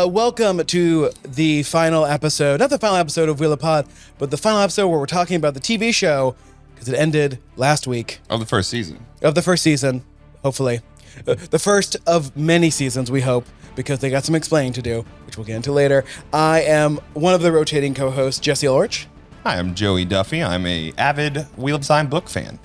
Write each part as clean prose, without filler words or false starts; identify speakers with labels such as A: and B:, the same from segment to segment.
A: Welcome to the final episode, not the final episode of Wheel of Pod, but the final episode where we're talking about the TV show, because it ended last week.
B: Of the first season.
A: Of the first season, hopefully. The first of many seasons, we hope, because they got some explaining to do, which we'll get into later. I am one of the rotating co-hosts, Jesse Ulrich.
B: Hi, I'm Joey Duffy. I'm a avid Wheel of Time book fan.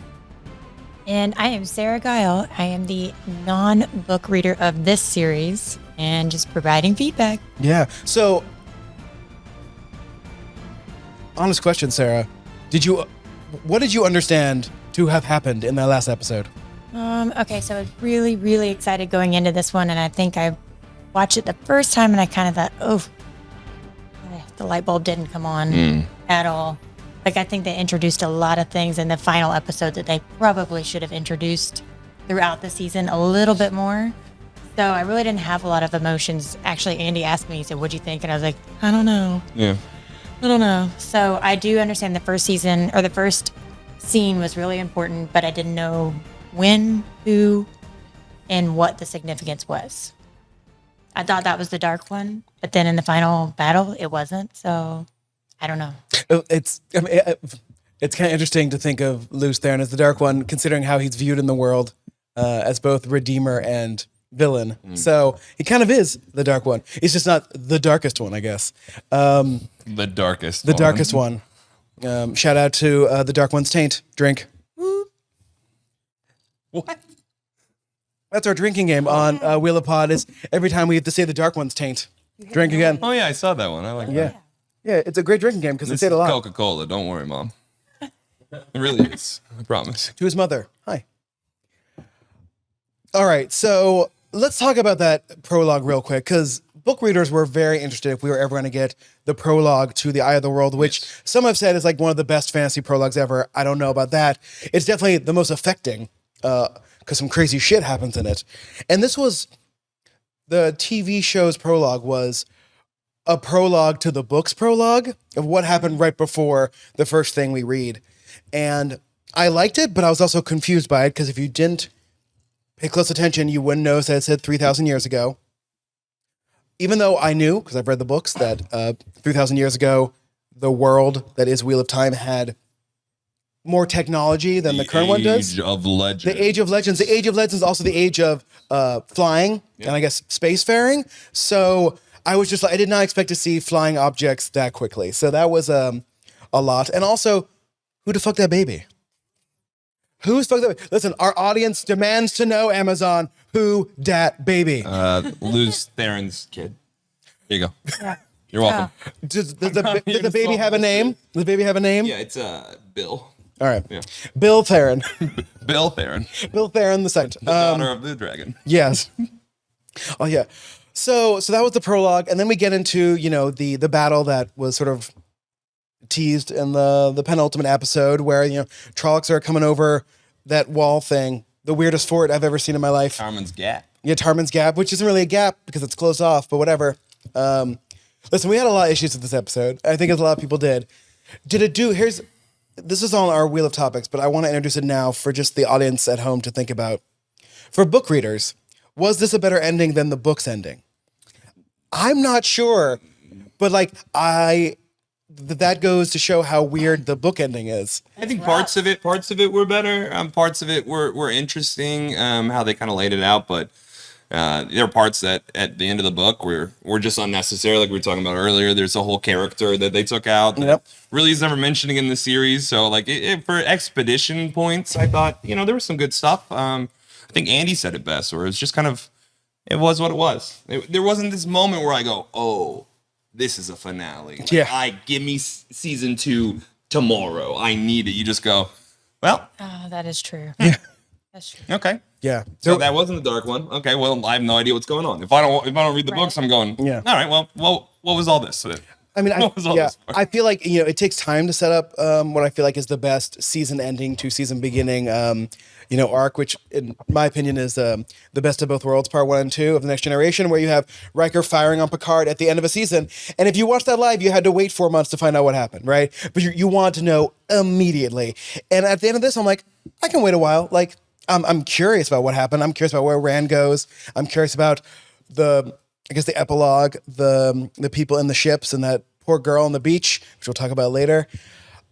C: And I am Sarah Gyle. I am the non-book reader of this series and just providing feedback.
A: Yeah. So, honest question, Sarah. What did you understand to have happened in that last episode?
C: Okay, so I was really, really excited going into this one, and I think I watched it the first time, and I kind of thought, oh, the light bulb didn't come on at all. Like, I think they introduced a lot of things in the final episode that they probably should have introduced throughout the season a little bit more. So I really didn't have a lot of emotions. Actually, Andy asked me, he said, what'd you think? And I was like, I don't know.
B: Yeah.
C: I don't know. So I do understand the first season, or the first scene was really important, but I didn't know when, who, and what the significance was. I thought that was the dark one, but then in the final battle, it wasn't. So I don't know.
A: It's kind of interesting to think of Luce Theron as the Dark One, considering how he's viewed in the world as both Redeemer and villain. So he kind of is the Dark One. He's just not the darkest one, I guess.
B: The darkest
A: The darkest one. Shout out to the Dark One's taint. Drink.
B: What?
A: That's our drinking game on Wheel of Pod. Is every time we have to say the Dark One's taint. Drink again.
B: Oh, yeah, I saw that one. I like that.
A: Yeah, it's a great drinking game because they
B: This
A: say it
B: is
A: a lot.
B: Coca-Cola. Don't worry, Mom. It really is. I promise.
A: To his mother. Hi. All right, so let's talk about that prologue real quick, because book readers were very interested if we were ever going to get the prologue to The Eye of the World, which some have said is like one of the best fantasy prologues ever. I don't know about that. It's definitely the most affecting, because some crazy shit happens in it. And this was, the TV show's prologue was a prologue to the book's prologue of what happened right before the first thing we read. And I liked it, but I was also confused by it, because if you didn't pay close attention, you wouldn't notice that it said 3,000 years ago. Even though I knew, because I've read the books, that 3,000 years ago, the world that is Wheel of Time had more technology than the current one does.
B: The Age of Legends.
A: The Age of Legends. The Age of Legends is also the age of flying and I guess spacefaring. So I was just like, I did not expect to see flying objects that quickly. So that was a lot. And also, who the fuck that baby? Who's fuck that baby? Listen, our audience demands to know, Amazon, who dat baby?
B: Luce Theron's kid. There you go.
C: Yeah.
B: You're welcome.
A: Does the baby have a name? Does the baby have a name?
B: Yeah, it's Bill.
A: All right.
B: Yeah.
A: Bill Theron.
B: Bill Theron.
A: Bill Theron the second.
B: Daughter of the dragon.
A: Yes. Oh yeah. So that was the prologue, and then we get into, the battle that was sort of teased in the penultimate episode, where Trollocs are coming over that wall thing, the weirdest fort I've ever seen in my life.
B: Tarman's Gap.
A: Yeah, Tarman's Gap, which isn't really a gap because it's closed off, but whatever. Listen, we had a lot of issues with this episode. I think as a lot of people did. This is on our Wheel of Topics, but I want to introduce it now for just the audience at home to think about. For book readers, was this a better ending than the book's ending? I'm not sure, but that goes to show how weird the book ending is.
B: I think parts of it were better. Parts of it were interesting, how they kind of laid it out, but there are parts that at the end of the book were just unnecessary, like we were talking about earlier. There's a whole character that they took out that really is never mentioning in the series. So for expedition points, I thought, there was some good stuff. I think Andy said it best, where it's just kind of, it was what it was. There wasn't this moment where I go, oh, this is a finale. Give me season 2 tomorrow. I need it. You just go, well.
C: Oh, that is true.
A: Yeah.
C: That's true.
B: Okay.
A: Yeah.
B: So that wasn't the dark one. Okay. Well, I have no idea what's going on. If I don't read the books, I'm going.
A: Yeah.
B: All right. Well, what was all this?
A: I mean,
B: What was all this for?
A: I feel like it takes time to set up what I feel like is the best season ending to season beginning arc, which in my opinion is the best of both worlds, part 1 and 2 of the Next Generation, where you have Riker firing on Picard at the end of a season, and if you watched that live, you had to wait 4 months to find out what happened, right? But you want to know immediately, and at the end of this, I'm like, I can wait a while. I'm curious about what happened. I'm curious about where Rand goes. I'm curious about the I guess the epilogue, the people in the ships and that poor girl on the beach, which we'll talk about later.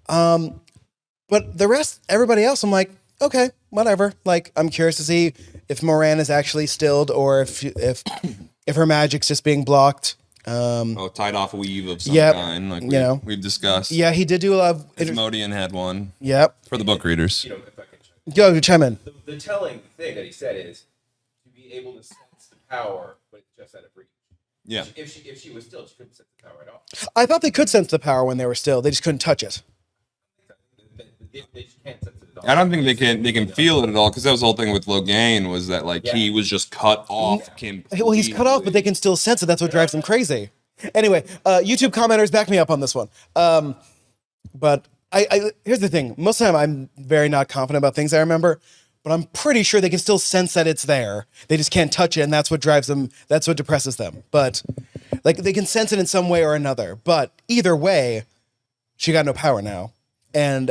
A: But the rest, everybody else, I'm like, okay, whatever. Like, I'm curious to see if Moran is actually stilled or if her magic's just being blocked.
B: Tied off weave of some
A: Yep.
B: kind, like we've discussed.
A: Yeah, he did do a lot of.
B: Asmodean had one.
A: Yep.
B: For the book readers.
D: You know, if I can
A: Go chime in.
D: the telling thing that he said is to be able to sense the power, but it's just out of reach.
B: Yeah.
D: If she was still, she couldn't sense the power at all.
A: I thought they could sense the power when they were still. They just couldn't touch it.
D: They just can't sense it at all.
B: I don't think they can feel it at all, because that was the whole thing with Logain, was that like he was just cut off.
A: Well, he's cut off, but they can still sense it. That's what drives them crazy. Anyway, YouTube commenters back me up on this one. But I here's the thing. Most of the time, I'm very not confident about things I remember, but I'm pretty sure they can still sense that it's there. They just can't touch it, and that's what drives them. That's what depresses them. But like they can sense it in some way or another. But either way, she got no power now. And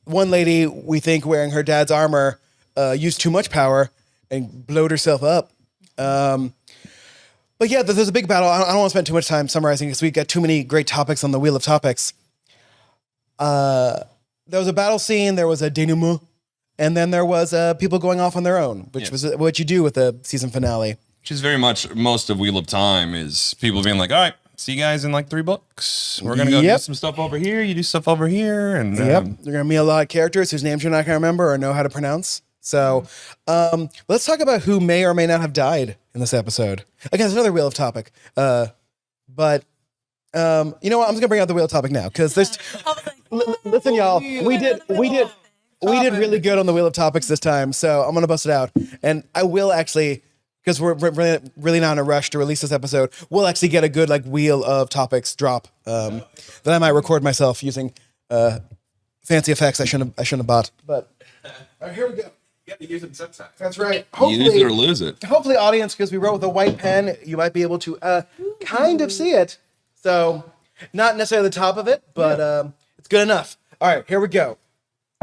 A: one lady, we think wearing her dad's armor, used too much power and blowed herself up. But yeah, there's a big battle. I don't want to spend too much time summarizing because we got too many great topics on the Wheel of Topics. There was a battle scene, there was a denouement, and then there was people going off on their own, which was what you do with the season finale.
B: Which is very much most of Wheel of Time is people being like, all right, see you guys in like 3 books. We're going to go do some stuff over here. You do stuff over here. And
A: They're going to meet a lot of characters whose names you're not going to remember or know how to pronounce. So let's talk about who may or may not have died in this episode. Again, it's another Wheel of Topic. But you know what? I'm just going to bring out the Wheel of Topic now because there's... Listen, y'all, we did really good on the Wheel of Topics this time, so I'm going to bust it out. And I will actually... because we're really not in a rush to release this episode, we'll actually get a good like Wheel of Topics drop that I might record myself using fancy effects I shouldn't have bought. But all right, here we go.
D: You have to use it sometimes.
A: That's right.
B: use it or lose it.
A: Hopefully, audience, because we wrote with a white pen, you might be able to kind of see it. So not necessarily the top of it, but it's good enough. All right, here we go.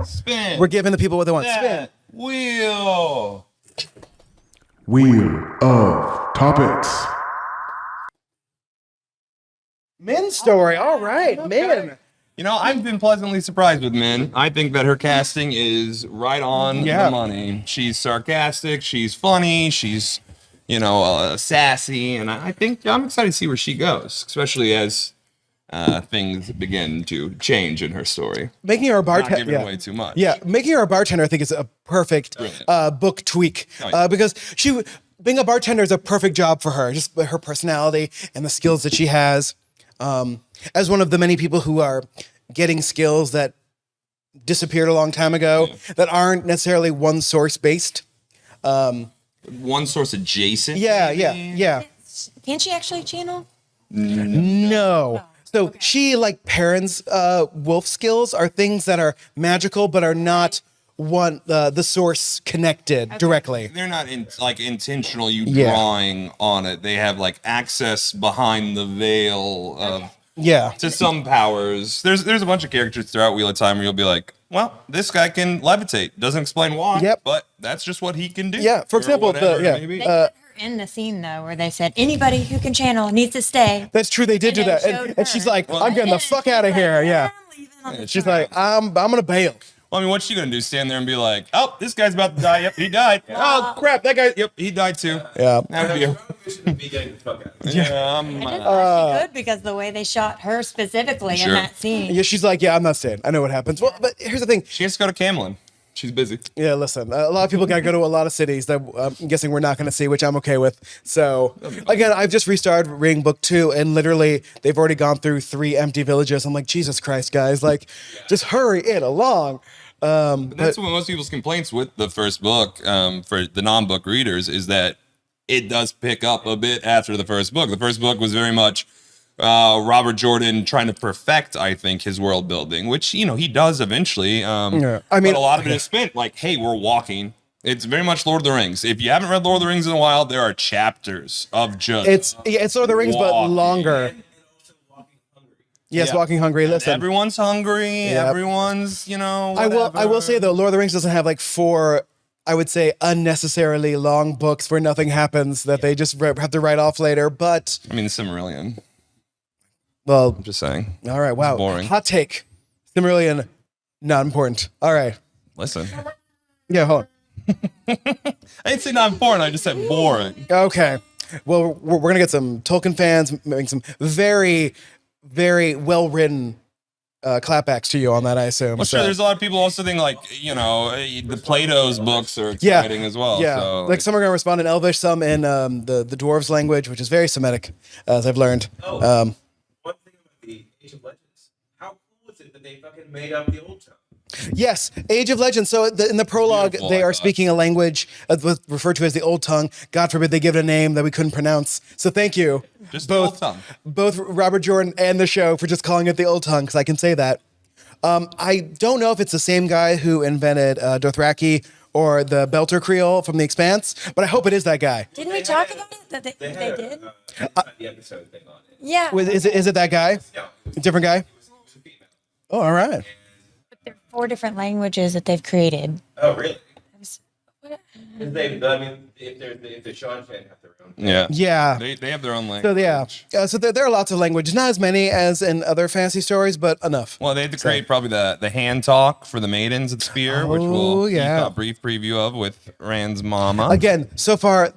B: Spin.
A: We're giving the people what they want. Spin.
B: Wheel.
E: Wheel of Topics.
A: Min story. All right, Min.
B: You know, I've been pleasantly surprised with Min. I think that her casting is right on the money. She's sarcastic, she's funny, she's, sassy, and I think I'm excited to see where she goes, especially as things begin to change in her story.
A: Making her a bartender.
B: Not giving away too much.
A: Yeah, making her a bartender, I think, is a perfect book tweak because being a bartender is a perfect job for her. Just her personality and the skills that she has. As one of the many people who are getting skills that disappeared a long time ago that aren't necessarily one source based.
B: One source adjacent.
A: Yeah.
C: Can't she actually channel?
A: No. So she, like Perrin's wolf skills, are things that are magical but are not the source connected directly.
B: They're not intentional drawing on it. They have like access behind the veil of to some powers. There's a bunch of characters throughout Wheel of Time where you'll be like, well, this guy can levitate. Doesn't explain why, but that's just what he can do.
A: Yeah, for example,
C: They put her in the scene though where they said anybody who can channel needs to stay.
A: That's true. They did do that, and she's like, "I'm getting the fuck out of here." Yeah, she's like, "I'm gonna bail."
B: Well, I mean, what's she gonna do? Stand there and be like, "Oh, this guy's about to die. Yep, he died. Oh crap, that guy. Yep, he died too."
A: Yeah.
D: Be getting the fuck out.
C: I didn't know she could because the way they shot her specifically in that scene.
A: Yeah, she's like, "Yeah, I'm not staying. I know what happens." Well, but here's the thing.
B: She has to go to Camelin. She's busy.
A: Yeah, listen, a lot of people got to go to a lot of cities that I'm guessing we're not going to see, which I'm okay with. So, again, I've just restarted reading book 2, and literally they've already gone through 3 empty villages. I'm like, Jesus Christ, guys, like, just hurry it along.
B: But that's one of most people's complaints with the first book for the non-book readers is that it does pick up a bit after the first book. The first book was very much Robert Jordan trying to perfect, I think, his world building, which, he does eventually. I mean, but a lot of it is spent like, hey, we're walking. It's very much Lord of the Rings. If you haven't read Lord of the Rings in a while, there are chapters of just
A: it's Lord of the Rings, but longer. Yes, walking hungry. Listen,
B: everyone's hungry. Everyone's,
A: I will say though, Lord of the Rings doesn't have like 4 I would say, unnecessarily long books where nothing happens that they just have to write off later. But,
B: I mean, the Silmarillion.
A: well,
B: I'm just saying.
A: all right, wow.
B: boring.
A: Hot take. Silmarillion, not important. All right.
B: Listen,
A: Yeah, hold
B: I didn't say not important. I just said boring.
A: on. Okay. Well, we're going to get some Tolkien fans making some very, very well-written clapbacks to you on that, I assume.
B: Well, sure. There's a lot of people also think like the Plato's books are exciting as well.
A: Yeah,
B: So,
A: like some are going to respond in Elvish, some in the dwarves' language, which is very Semitic, as I've learned.
D: One thing about the Age of Legends, how cool is it that they fucking made up the old tongue?
A: Yes, Age of Legends. So in the prologue,
B: Beautiful,
A: they
B: I
A: are
B: thought.
A: speaking a language referred to as the Old Tongue. God forbid they give it a name that we couldn't pronounce. So thank you,
B: Just the Old Tongue.
A: both Robert Jordan and the show for just calling it the Old Tongue, because I can say that. I don't know if it's the same guy who invented Dothraki or the Belter Creole from The Expanse, but I hope it is that guy.
C: Didn't we talk about it? That they
D: had
C: did?
D: the episode thing on it.
C: Yeah.
A: Is it that guy?
D: Yeah,
A: A different guy?
D: it was a female.
A: Oh, all right.
C: But there are 4 different languages that they've created.
D: Oh, really?
C: What?
D: Because I mean, if the Sean fan have their own.
B: Yeah.
A: Yeah.
B: They have their own language.
A: So yeah, so there are lots of languages, not as many as in other fantasy stories, but enough.
B: Well, they had to create probably the hand talk for the maidens at Spear, which we'll keep a brief preview of with Rand's mama.
A: Again, so far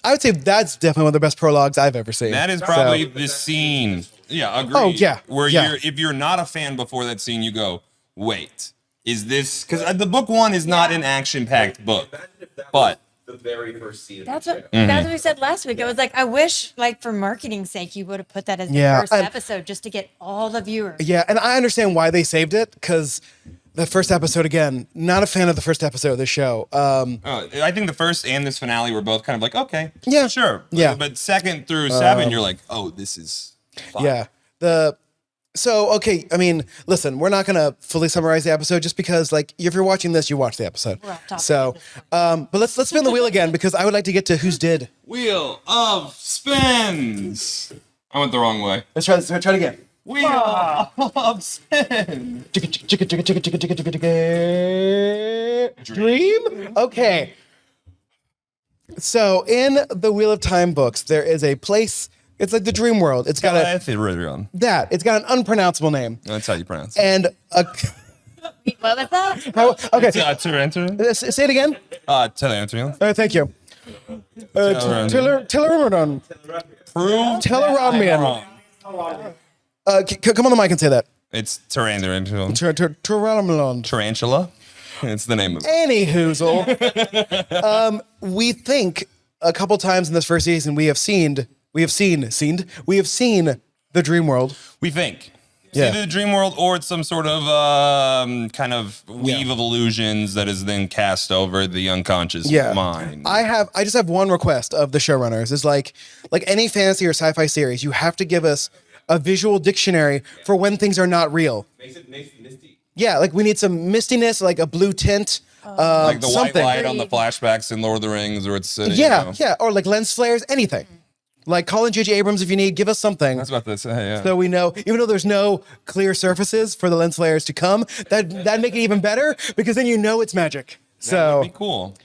A: I would say that's definitely one of the best prologues I've ever seen.
B: That is
A: So-
B: probably the scene. Yeah, agreed.
A: Oh, yeah,
B: Where
A: yeah.
B: if you're not a fan before that scene, you go, wait, is this because the book 1 is not an action-packed book,
D: Imagine if that
B: but
D: was the very first scene of
C: That's
D: the
C: what
D: show.
C: that's what we said last week. I was like, I wish, like, for marketing's sake, you would have put that as the
A: Yeah,
C: first
A: and-
C: episode just to get all the viewers.
A: Yeah, and I understand why they saved it, because the first episode, again, not a fan of the first episode of the show.
B: I think the first and this finale were both kind of like, okay,
A: Yeah.
B: sure,
A: Yeah.
B: But 2nd through 7, you're like, oh, this is fun.
A: Yeah. Okay, I mean, listen, we're not gonna fully summarize the episode just because, like, if you're watching this, you watch the episode.
C: We're off topic
A: So, but let's spin the wheel again, because I would like to get to who's did.
B: Wheel of Spins. I went the wrong way.
A: Let's try it again.
B: Wheel of Spins.
A: Dream? Okay. So in the Wheel of Time books, there is a place. It's like the Dream World. It's got
B: It's an
A: unpronounceable name.
B: That's how you pronounce it.
A: And
C: What was that?
A: okay,
B: Tarantulan.
A: say it again.
B: Tarantulan.
A: Thank you. Tellerramian. Tellerramian. Come on the mic and say that.
B: It's Tarantulan.
A: Tellerramian.
B: Tarantula. It's the name of it.
A: Any hoozle. We think a couple times in this first season we have seen the Dream World.
B: We think. It's
A: Yeah.
B: either the dream world or it's some sort of kind of weave of illusions that is then cast over the unconscious mind.
A: I just have one request of the showrunners is like any fantasy or sci-fi series, you have to give us a visual dictionary for when things are not real.
D: Makes it misty.
A: Yeah, like we need some mistiness, like a blue tint,
B: like the
A: something.
B: white light on the flashbacks in Lord of the Rings, or it's
A: Yeah, or like lens flares, anything. Like Colin J.J. Abrams, if you need, give us something.
B: That's about to say, yeah.
A: So we know, even though there's no clear surfaces for the lens flares to come, that'd make it even better because then you know it's magic.
B: That
A: So
B: would be cool.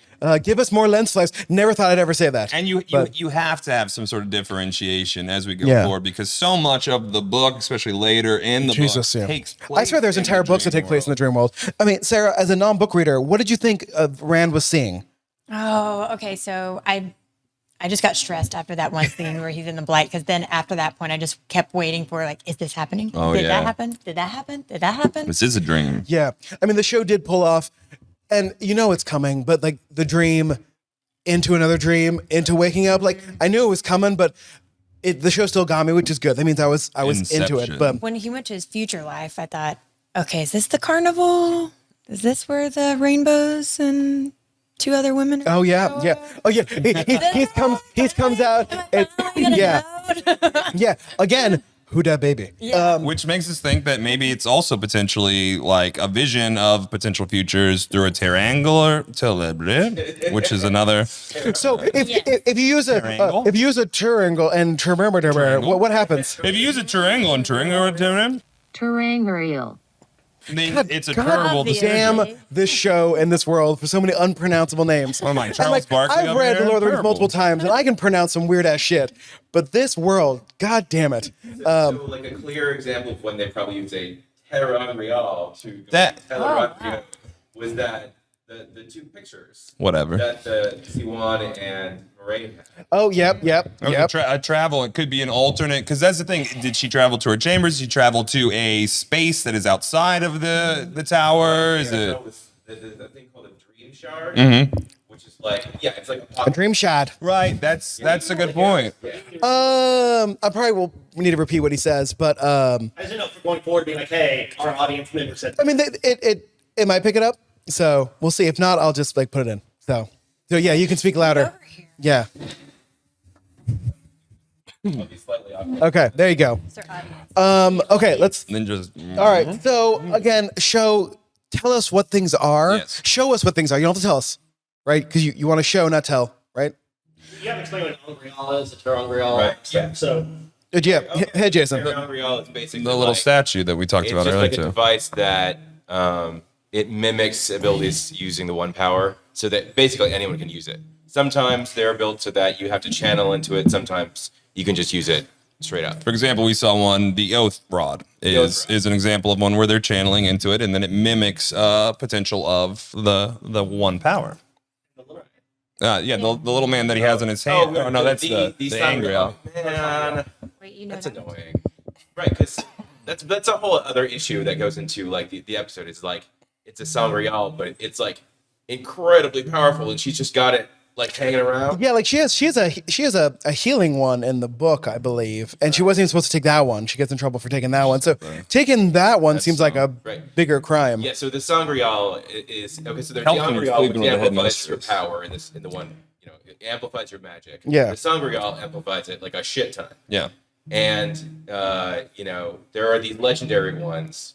A: Give us more lens flares. Never thought I'd ever say that.
B: And you
A: But-
B: you have to have some sort of differentiation as we go
A: Yeah.
B: forward because so much of the book, especially later in the book, takes place.
A: I swear there's
B: in
A: entire
B: the
A: books that
B: dream
A: take place in the
B: world.
A: dream world. I mean, Sarah, as a non-book reader, what did you think of Rand was seeing?
C: Oh, okay. So I just got stressed after that one scene where he's in the blight, because then after that point, I just kept waiting for, like, is this happening?
B: Oh,
C: Did
B: yeah.
C: that happen? Did that happen? Did that happen?
B: This is a dream.
A: Yeah. I mean, the show did pull off, and you know it's coming, but like the dream into another dream, into waking up. Like I knew it was coming, but the show still got me, which is good. That means I was into it.
B: Inception.
A: But
C: When he went to his future life, I thought, okay, is this the carnival? Is this where the rainbows and two other women are?
A: oh yeah. He comes out. Yeah. Again, who dat baby?
B: Which makes us think that maybe it's also potentially like a vision of potential futures through a triangular, which is another.
A: So if you use a triangle and
B: Triangle?
A: what happens?
B: If you use a triangle and triangle,
F: Terangrial.
B: It's a
A: God
B: terrible
C: Obviously.
B: decision.
A: damn this show and this world for so many unpronounceable names.
B: Oh my,
A: And,
B: Charles Barkley
A: I've
B: up
A: read
B: there?
A: The Lord of the Rings
B: Terrible.
A: multiple times, and I can pronounce some weird ass shit. But this world, god damn it.
D: So like a clear example of when they probably use a Terra Real to
B: That-
D: Terra was that the two pictures
B: Whatever.
D: that the Siwan and Moraine had.
A: Oh, yep.
B: It was a travel. It could be an alternate, because that's the thing. Did she travel to her chambers? Did she travel to a space that is outside of the tower? Is
D: Yeah,
B: it?
D: that was the thing called a Dream Shard, which is like it's like
A: A dream shot.
B: Right. That's a good point.
A: I probably will need to repeat what he says, but
F: I just don't know if we're going forward being like, hey, our audience member said.
A: I mean, it might pick it up, so we'll see. If not, I'll just like put it in. So yeah, you can speak louder. Yeah.
D: I'll be slightly off.
A: Okay, there you go. Okay, let's.
B: And then just.
A: All right. So again, tell us what things are.
B: Yes.
A: Show us what things are. You don't have to tell us, right? Because you want to show, not tell, right?
F: You have to explain what Angreal is, a Terangreal.
D: Right, yeah.
F: So
A: Yeah. Hey, Jason.
D: Terra Real is basically
B: The little
D: like,
B: statue that we talked
D: it's
B: about
D: just
B: earlier
D: like a
B: too.
D: device that it mimics abilities using the one power, so that basically anyone can use it. Sometimes they're built so that you have to channel into it. Sometimes you can just use it straight up.
B: For example, we saw one. The Oath Rod is
D: Oath Rod.
B: an example of one where they're channeling into it, and then it mimics potential of the one power. Yeah, the little man that he has in his hand. Oh, no, that's the Angreal.
D: Man,
C: Wait, you know
D: that's
C: that?
D: annoying. Right, because that's a whole other issue that goes into like the episode. Is like it's a Sangreal, but it's like incredibly powerful, and she's just got it like hanging around.
A: Yeah, like she has a healing one in the book, I believe, and she wasn't even supposed to take that one. She gets in trouble for taking that one. So taking that one seems like a
D: right.
A: bigger crime.
D: Yeah, so the Sangreal is okay. So there's the
B: Help them
D: Angreal,
B: sleep
D: which
B: with the
D: amplifies your
B: headmistress.
D: power in the one, it amplifies your magic.
A: Yeah.
D: The Sangreal amplifies it like a shit ton.
B: Yeah.
D: And there are these legendary ones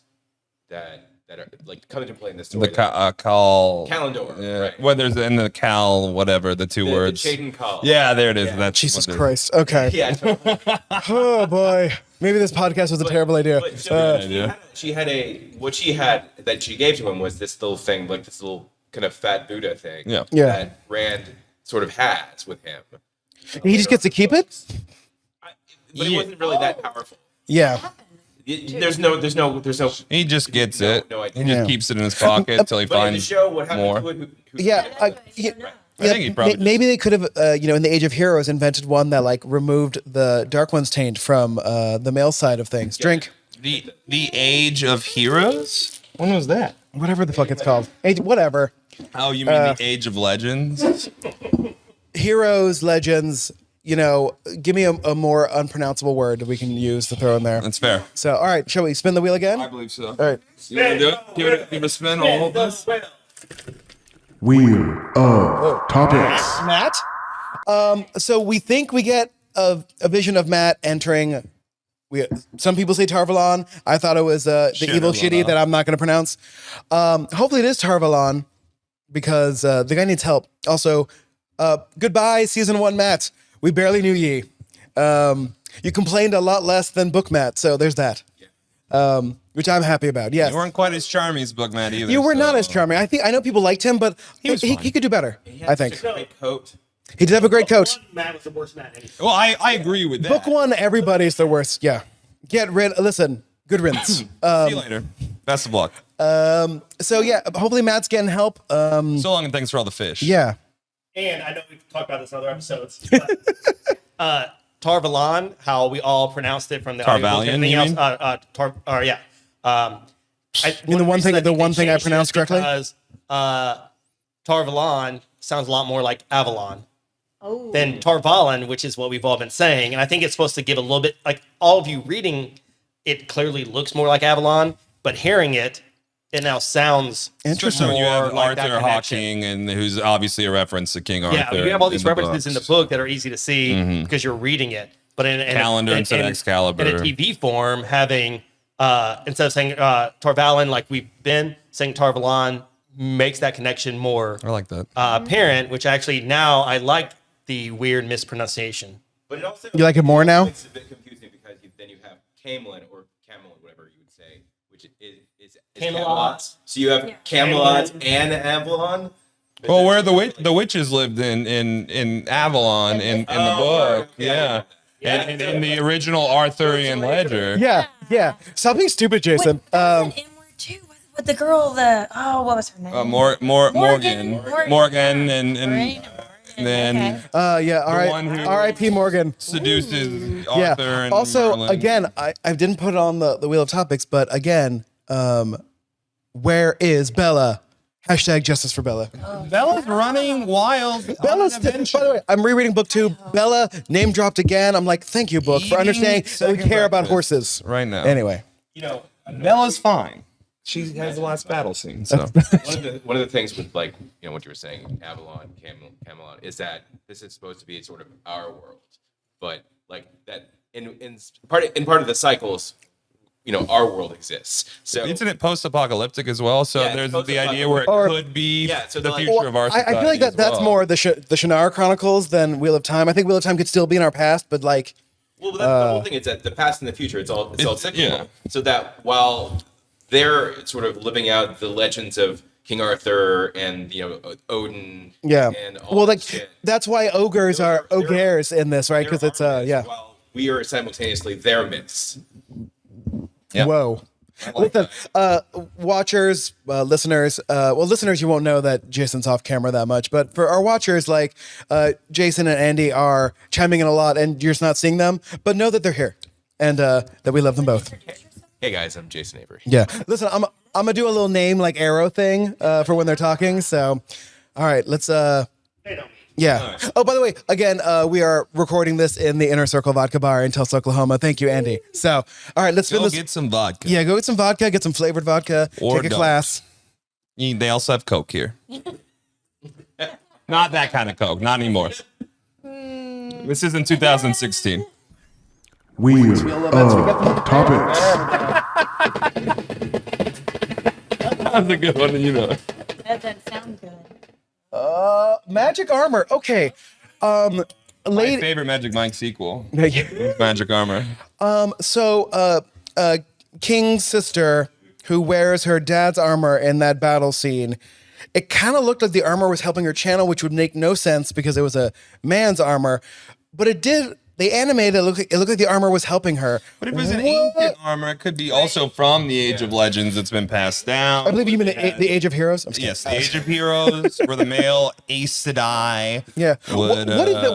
D: that are like come into play in this story.
B: The Cal.
D: Kalendor,
B: Yeah.
D: right?
B: Well, there's in the Cal, whatever, the two words.
D: The Chaden Call.
B: Yeah, there it is.
D: Yeah.
B: That's
A: Jesus
B: what it is.
A: Christ. Okay.
D: Yeah. Totally.
A: Oh boy. Maybe this podcast was a terrible idea.
D: But so
B: idea.
D: she had what she had that she gave to him was this little thing, like this little kind of fat Buddha thing.
B: Yeah.
A: Yeah.
D: That Rand sort of has with him.
A: He just gets to keep it?
D: But it wasn't really that powerful.
A: Yeah.
D: There's no.
B: He just gets it.
D: No
B: He
D: idea.
B: just
A: Yeah.
B: keeps it in his pocket till he
D: But in the
B: finds
D: show, what happened
B: more.
D: to it?
A: Yeah.
B: I think he probably
A: maybe they could have, in the Age of Heroes, invented one that like removed the Dark One's taint from the male side of things. Drink.
B: the Age of Heroes. When was that?
A: Whatever the fuck it's called. Whatever.
B: Oh, you mean the Age of Legends?
A: Heroes, legends. Give me a more unpronounceable word that we can use to throw in there.
B: That's fair.
A: So, all right, shall we spin the wheel again?
B: I believe so.
A: All right.
B: You want to do it? Give it a spin. I'll hold this.
E: Wheel of Topics.
A: Matt. So we think we get a vision of Matt entering. Some people say Tarvalon. I thought it was the evil shitty that I'm not going to pronounce. Hopefully it is Tarvalon because the guy needs help. Also, goodbye, season 1 Matt. We barely knew ye. You complained a lot less than Book Matt, so there's that. Which I'm happy about. Yes.
B: You weren't quite as charming as Book Matt either.
A: You were not
B: so-
A: as charming. I know people liked him, but
B: was
A: he
B: fine.
A: could do better. I think
D: Such a great coat.
A: he did have a great coat.
F: Matt was the worst Matt. Anyway.
B: Well, I agree with that.
A: Book 1, everybody's the worst. Yeah. Listen, good riddance.
B: See you later. Best of luck.
A: So yeah, hopefully Matt's getting help.
B: So long and thanks for all the fish.
A: Yeah.
F: And I know we've talked about this in other episodes. But, Tarvalon, how we all pronounced it from the audiobook and
B: Tarvalian,
F: everything
B: you
F: else.
B: mean?
F: Yeah.
A: The one thing I pronounced correctly?
F: Because Tarvalon sounds a lot more like Avalon than Tarvalon, which is what we've all been saying. And I think it's supposed to give a little bit, like all of you reading it clearly looks more like Avalon, but hearing it, it now sounds
A: Interesting.
B: So you have
F: more like that
B: Arthur
F: connection.
B: Hawking, and who's obviously a reference to King Arthur.
F: Yeah, you have all these
B: in the
F: references in the
B: books.
F: book that are easy to see because you're reading it. But in
B: Calendar instead of Excalibur.
F: In a TV form, having instead of saying Tarvalon like we've been saying Tarvalon makes that connection more
B: I like that.
F: apparent. Which actually now I like the weird mispronunciation.
D: But it also
A: You like it more now?
D: It's a bit confusing because then you have Camelin or Camelin, whatever you would say, which is
F: Camelot.
D: So you have Camelot and Avalon.
B: Well, where the witches lived in Avalon in the book, yeah. And in the original Arthurian ledger.
A: Yeah. Stop being stupid, Jason.
C: Inward too with the girl. What was her name?
B: Morgan, and
C: Right.
B: then
C: Okay.
A: Yeah. All right.
B: one who-
A: R.I.P. Morgan.
B: seduces
A: Yeah.
B: Arthur and
A: Also,
B: Merlin.
A: again, I didn't put it on the wheel of topics, but again, where is Bella? Hashtag justice for Bella.
B: Bella's running wild.
A: Bella's, by the way, I'm rereading book 2. Bella name dropped again. I'm like, thank you, book, for understanding that we
B: second
A: care about
B: breakfast
A: horses.
B: right now.
A: Anyway.
B: Bella's fine. She has the last battle scene. So
D: One of the things with like what you were saying, Avalon, Camelot, is that this is supposed to be sort of our world, but like that in part of the cycles, our world exists. So
B: isn't it post-apocalyptic as well? So
D: Yeah,
B: there's
D: it's
B: the idea
D: post-apocalyptic.
B: where it
A: Or-
B: could be
D: so
B: the
D: they're like-
B: future of our society.
A: I feel like
B: as
A: that's
B: well.
A: more the Shannara Chronicles than Wheel of Time. I think Wheel of Time could still be in our past, but like,
D: Well, the whole thing is that the past and the future, it's all cyclical.
B: yeah.
D: So that while they're sort of living out the legends of King Arthur and Odin,
A: yeah.
D: and all
A: Well,
D: that
A: like
D: shit,
A: that's why ogres are
D: they're-
A: ogres in this, right?
D: they're
A: Because it's
D: our myths,
A: yeah.
D: while we are simultaneously their myths.
B: Yeah.
A: Whoa. Listen, watchers, listeners, listeners, you won't know that Jason's off camera that much, but for our watchers, like Jason and Andy are chiming in a lot, and you're just not seeing them, but know that they're here, and that we love them both.
D: Hey guys, I'm Jason Avery.
A: Yeah. Listen, I'm gonna do a little name like arrow thing for when they're talking. So, all right, let's. Yeah. Oh, by the way, again, we are recording this in the Inner Circle Vodka Bar in Tulsa, Oklahoma. Thank you, Andy. So, all right, let's spin
B: Go
A: this.
B: get some vodka.
A: Yeah, go get some vodka, get some flavored vodka,
B: Or
A: take a
B: don't.
A: class.
B: They also have Coke here. Not that kind of Coke. Not anymore. This isn't 2016.
E: Wheel of Topics.
B: That's a good one,
C: That doesn't sound good.
A: Magic armor. Okay.
B: My
A: Lady.
B: favorite Magic Mike sequel.
A: Yeah.
B: Magic Armor.
A: So, King's sister, who wears her dad's armor in that battle scene, it kind of looked like the armor was helping her channel, which would make no sense because it was a man's armor. But it did. They animated it. It looked like the armor was helping her.
B: But if it was an
A: What?
B: ancient armor, it could be also from the Age of Legends that's been passed down.
A: I believe you mean the Age of Heroes. I'm just
B: Yes, the
A: kidding.
B: Age of Heroes, where the male Aes Sedai.
A: Yeah.
B: Would,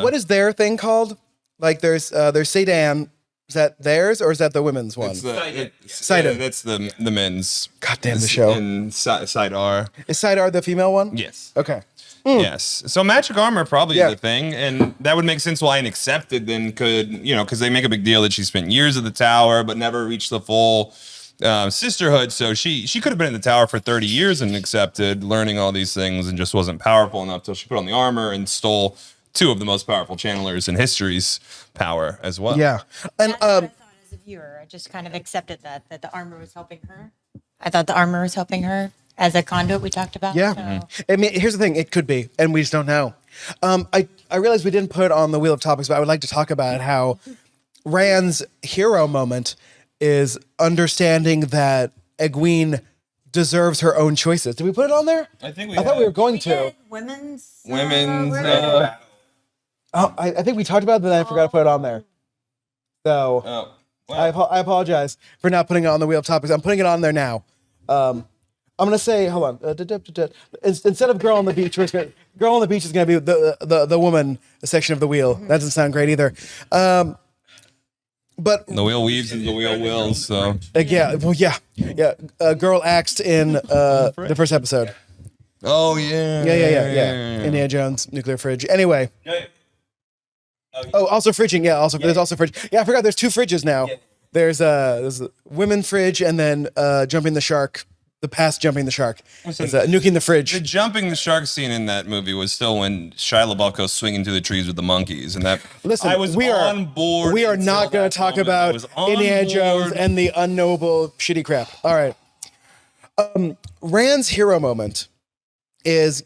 A: What is their thing called? Like there's Sedan. Is that theirs or is that the women's one? Sidon.
B: That's the men's.
A: God damn the show.
B: And Sidar.
A: Is Sidar the female one?
B: Yes.
A: Okay.
B: Yes. So magic armor probably
A: Yeah.
B: is the thing, and that would make sense why an accepted then could, because they make a big deal that she spent years at the tower but never reached the full sisterhood. So she could have been in the tower for 30 years and accepted, learning all these things, and just wasn't powerful enough till she put on the armor and stole 2 of the most powerful channelers in history's power as well.
A: Yeah. And
C: That's what I thought as a viewer. I just kind of accepted that the armor was helping her. I thought the armor was helping her as a conduit we talked about.
A: yeah.
C: So.
A: I mean, here's the thing. It could be, and we just don't know. I realized we didn't put it on the Wheel of Topics, but I would like to talk about how Rand's hero moment is understanding that Egwene deserves her own choices. Did we put it on there?
B: I think we
A: I thought we were going to.
C: Did women's.
A: Oh, I think we talked about it, but then I forgot to put it on there. So
B: Oh.
A: I apologize for not putting it on the Wheel of Topics. I'm putting it on there now. I'm gonna say, hold on. Instead of girl on the beach, girl on the beach is gonna be the woman section of the wheel. That doesn't sound great either. But
B: The wheel weaves and the wheel wills. So
A: yeah. Girl axed in the first episode.
B: oh yeah.
A: Yeah. Indiana Jones nuclear fridge. Anyway. Oh, also fridging. Yeah, there's also fridge. Yeah, I forgot. There's 2 fridges now. There's a women fridge and then jumping the shark. The past jumping the shark. It's nuking the fridge.
B: The jumping the shark scene in that movie was still when Shia LaBeouf goes swinging through the trees with the monkeys, and that
A: Listen,
B: I was
A: we are
B: on board.
A: We are
B: until
A: not going
B: that
A: to talk
B: moment. I
A: about
B: was on
A: Indiana Jones
B: board.
A: and the unknowable shitty crap. All right. Rand's hero moment is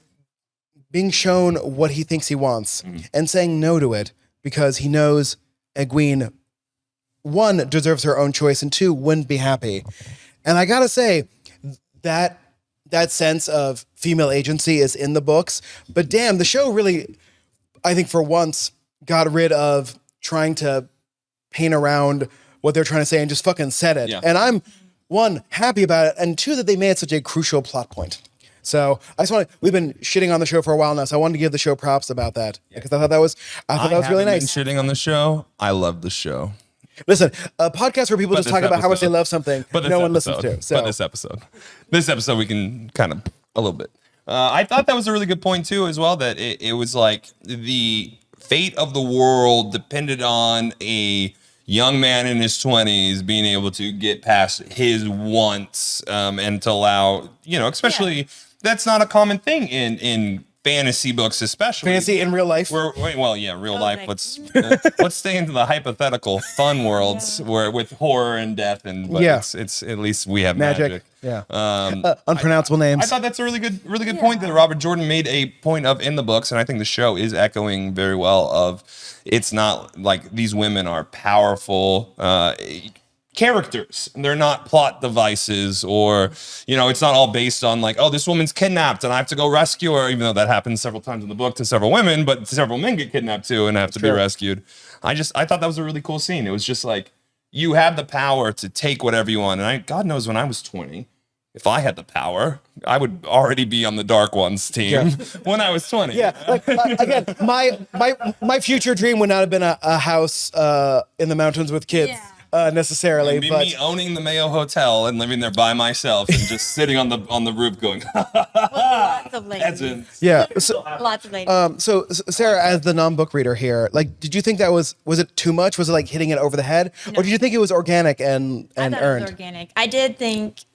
A: being shown what he thinks he wants and saying no to it because he knows Egwene, 1, deserves her own choice, and 2, wouldn't be happy. And I gotta say, that sense of female agency is in the books. But damn, the show really, I think for once, got rid of trying to paint around what they're trying to say and just fucking said it.
B: Yeah.
A: And I'm, one, happy about it, and two, that they made it such a crucial plot point. So I just want to, we've been shitting on the show for a while now, so I wanted to give the show props about that. Because I thought that was really nice.
B: Been shitting on the show. I love the show.
A: Listen, a podcast where people just talk about how much they love something,
B: But
A: no one listens to. So.
B: But this episode we can kind of a little bit. I thought that was a really good point too, as well. That it was like the fate of the world depended on a young man in his 20s being able to get past his wants and to allow, especially that's not a common thing in fantasy books, especially
A: Fantasy in real life.
B: real life. Let's stay into the hypothetical fun worlds where with horror and death but it's at least we have magic.
A: Yeah. Unpronounceable names.
B: I thought that's a really good point that Robert Jordan made a point of in the books, and I think the show is echoing very well of it's not like these women are powerful characters. They're not plot devices, or it's not all based on like, oh, this woman's kidnapped and I have to go rescue her, even though that happens several times in the book to several women, but several men get kidnapped too and have to be rescued. I thought that was a really cool scene. It was just like you have the power to take whatever you want, and God knows when I was 20, if I had the power, I would already be on the Dark Ones team when I was 20.
A: Yeah, like again, my future dream would not have been a house in the mountains with kids.
C: Yeah.
A: Necessarily,
B: It'd be
A: but
B: me owning the Mayo Hotel and living there by myself and just sitting on the roof going,
C: Lots of ladies.
B: peasants.
A: yeah. So,
C: Lots of ladies.
A: so Sarah, as the non-book reader here, like, did you think that was it too much? Was it like hitting it over the head, or did you think it was organic and
C: I thought
A: earned?
C: it was organic. I did think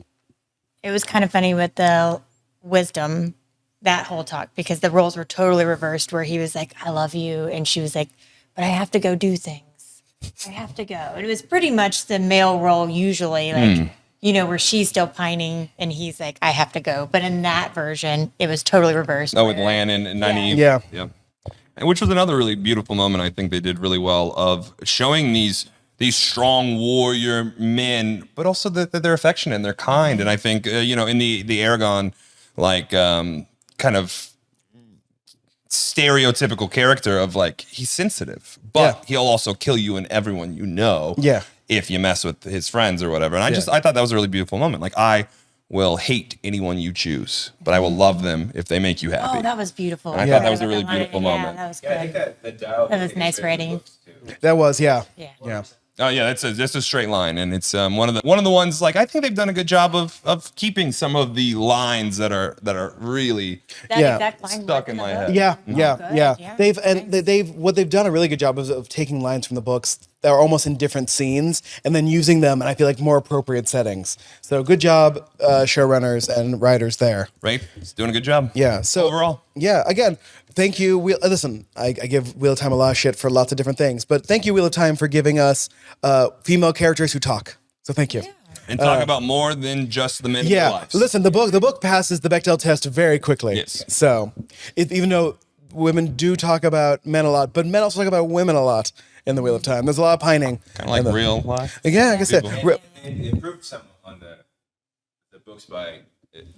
C: it was kind of funny with the wisdom, that whole talk, because the roles were totally reversed, where he was like, I love you, and she was like, but I have to go do things. I have to go. And it was pretty much the male role usually, like, where she's still pining and he's like, I have to go. But in that version, it was totally reversed.
B: Oh, with Lan and Nynaeve.
A: Yeah.
B: And which was another really beautiful moment. I think they did really well of showing these strong warrior men, but also that they're affectionate and they're kind. And I think, in the Aragon, like, kind of stereotypical character of like, he's sensitive, but he'll also kill you and everyone if you mess with his friends or whatever. And I thought that was a really beautiful moment. Like, I will hate anyone you choose, but I will love them if they make you happy.
C: Oh, that was beautiful.
B: And I thought that was a really beautiful moment.
C: Yeah, that was good.
D: I think that
C: was nice writing.
A: That was yeah.
B: Oh yeah, that's a straight line, and it's one of the ones, like, I think they've done a good job of keeping some of the lines that are really
C: That exact line
B: stuck
C: was
B: in my
C: the
B: head.
C: book.
A: Yeah.
C: Yeah.
A: They've done a really good job of taking lines from the books that are almost in different scenes and then using them, and I feel like more appropriate settings. So good job, showrunners and writers there.
B: Right, it's doing a good job.
A: Yeah. So
B: overall,
A: again, thank you. Listen, I give Wheel of Time a lot of shit for lots of different things, but thank you, Wheel of Time, for giving us female characters who talk. So thank you.
B: and talk about more than just the men in their lives.
A: Listen, the book passes the Bechdel test very quickly.
B: Yes.
A: So, even though women do talk about men a lot, but men also talk about women a lot in the Wheel of Time. There's a lot of pining.
B: Kind of like real life.
A: Yeah, like I said.
B: People.
D: It improved some on the books by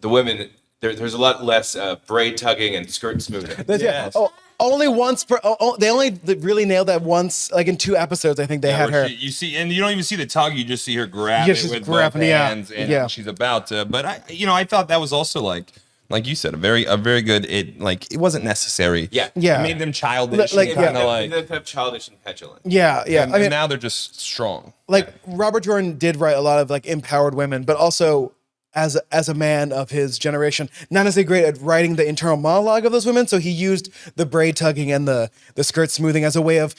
D: the women. There's a lot less braid tugging and skirt smoothing.
A: Yeah. Oh, only once per. They only really nailed that once, like in 2 episodes. I think they had her.
B: You see, and you don't even see the tug. You just see her grab
A: Yeah,
B: it
A: she's
B: with
A: grabbing,
B: both
A: yeah.
B: hands, and
A: Yeah.
B: she's about to. But I thought that was also like you said, a very good. It wasn't necessary.
D: Yeah.
A: Yeah.
B: It made them childish.
A: Like,
B: Kind of
D: They're kind of childish and petulant.
A: Yeah.
B: And,
A: I mean,
B: now they're just strong.
A: like Robert Jordan did write a lot of like empowered women, but also as a man of his generation, not necessarily great at writing the internal monologue of those women. So he used the braid tugging and the skirt smoothing as a way of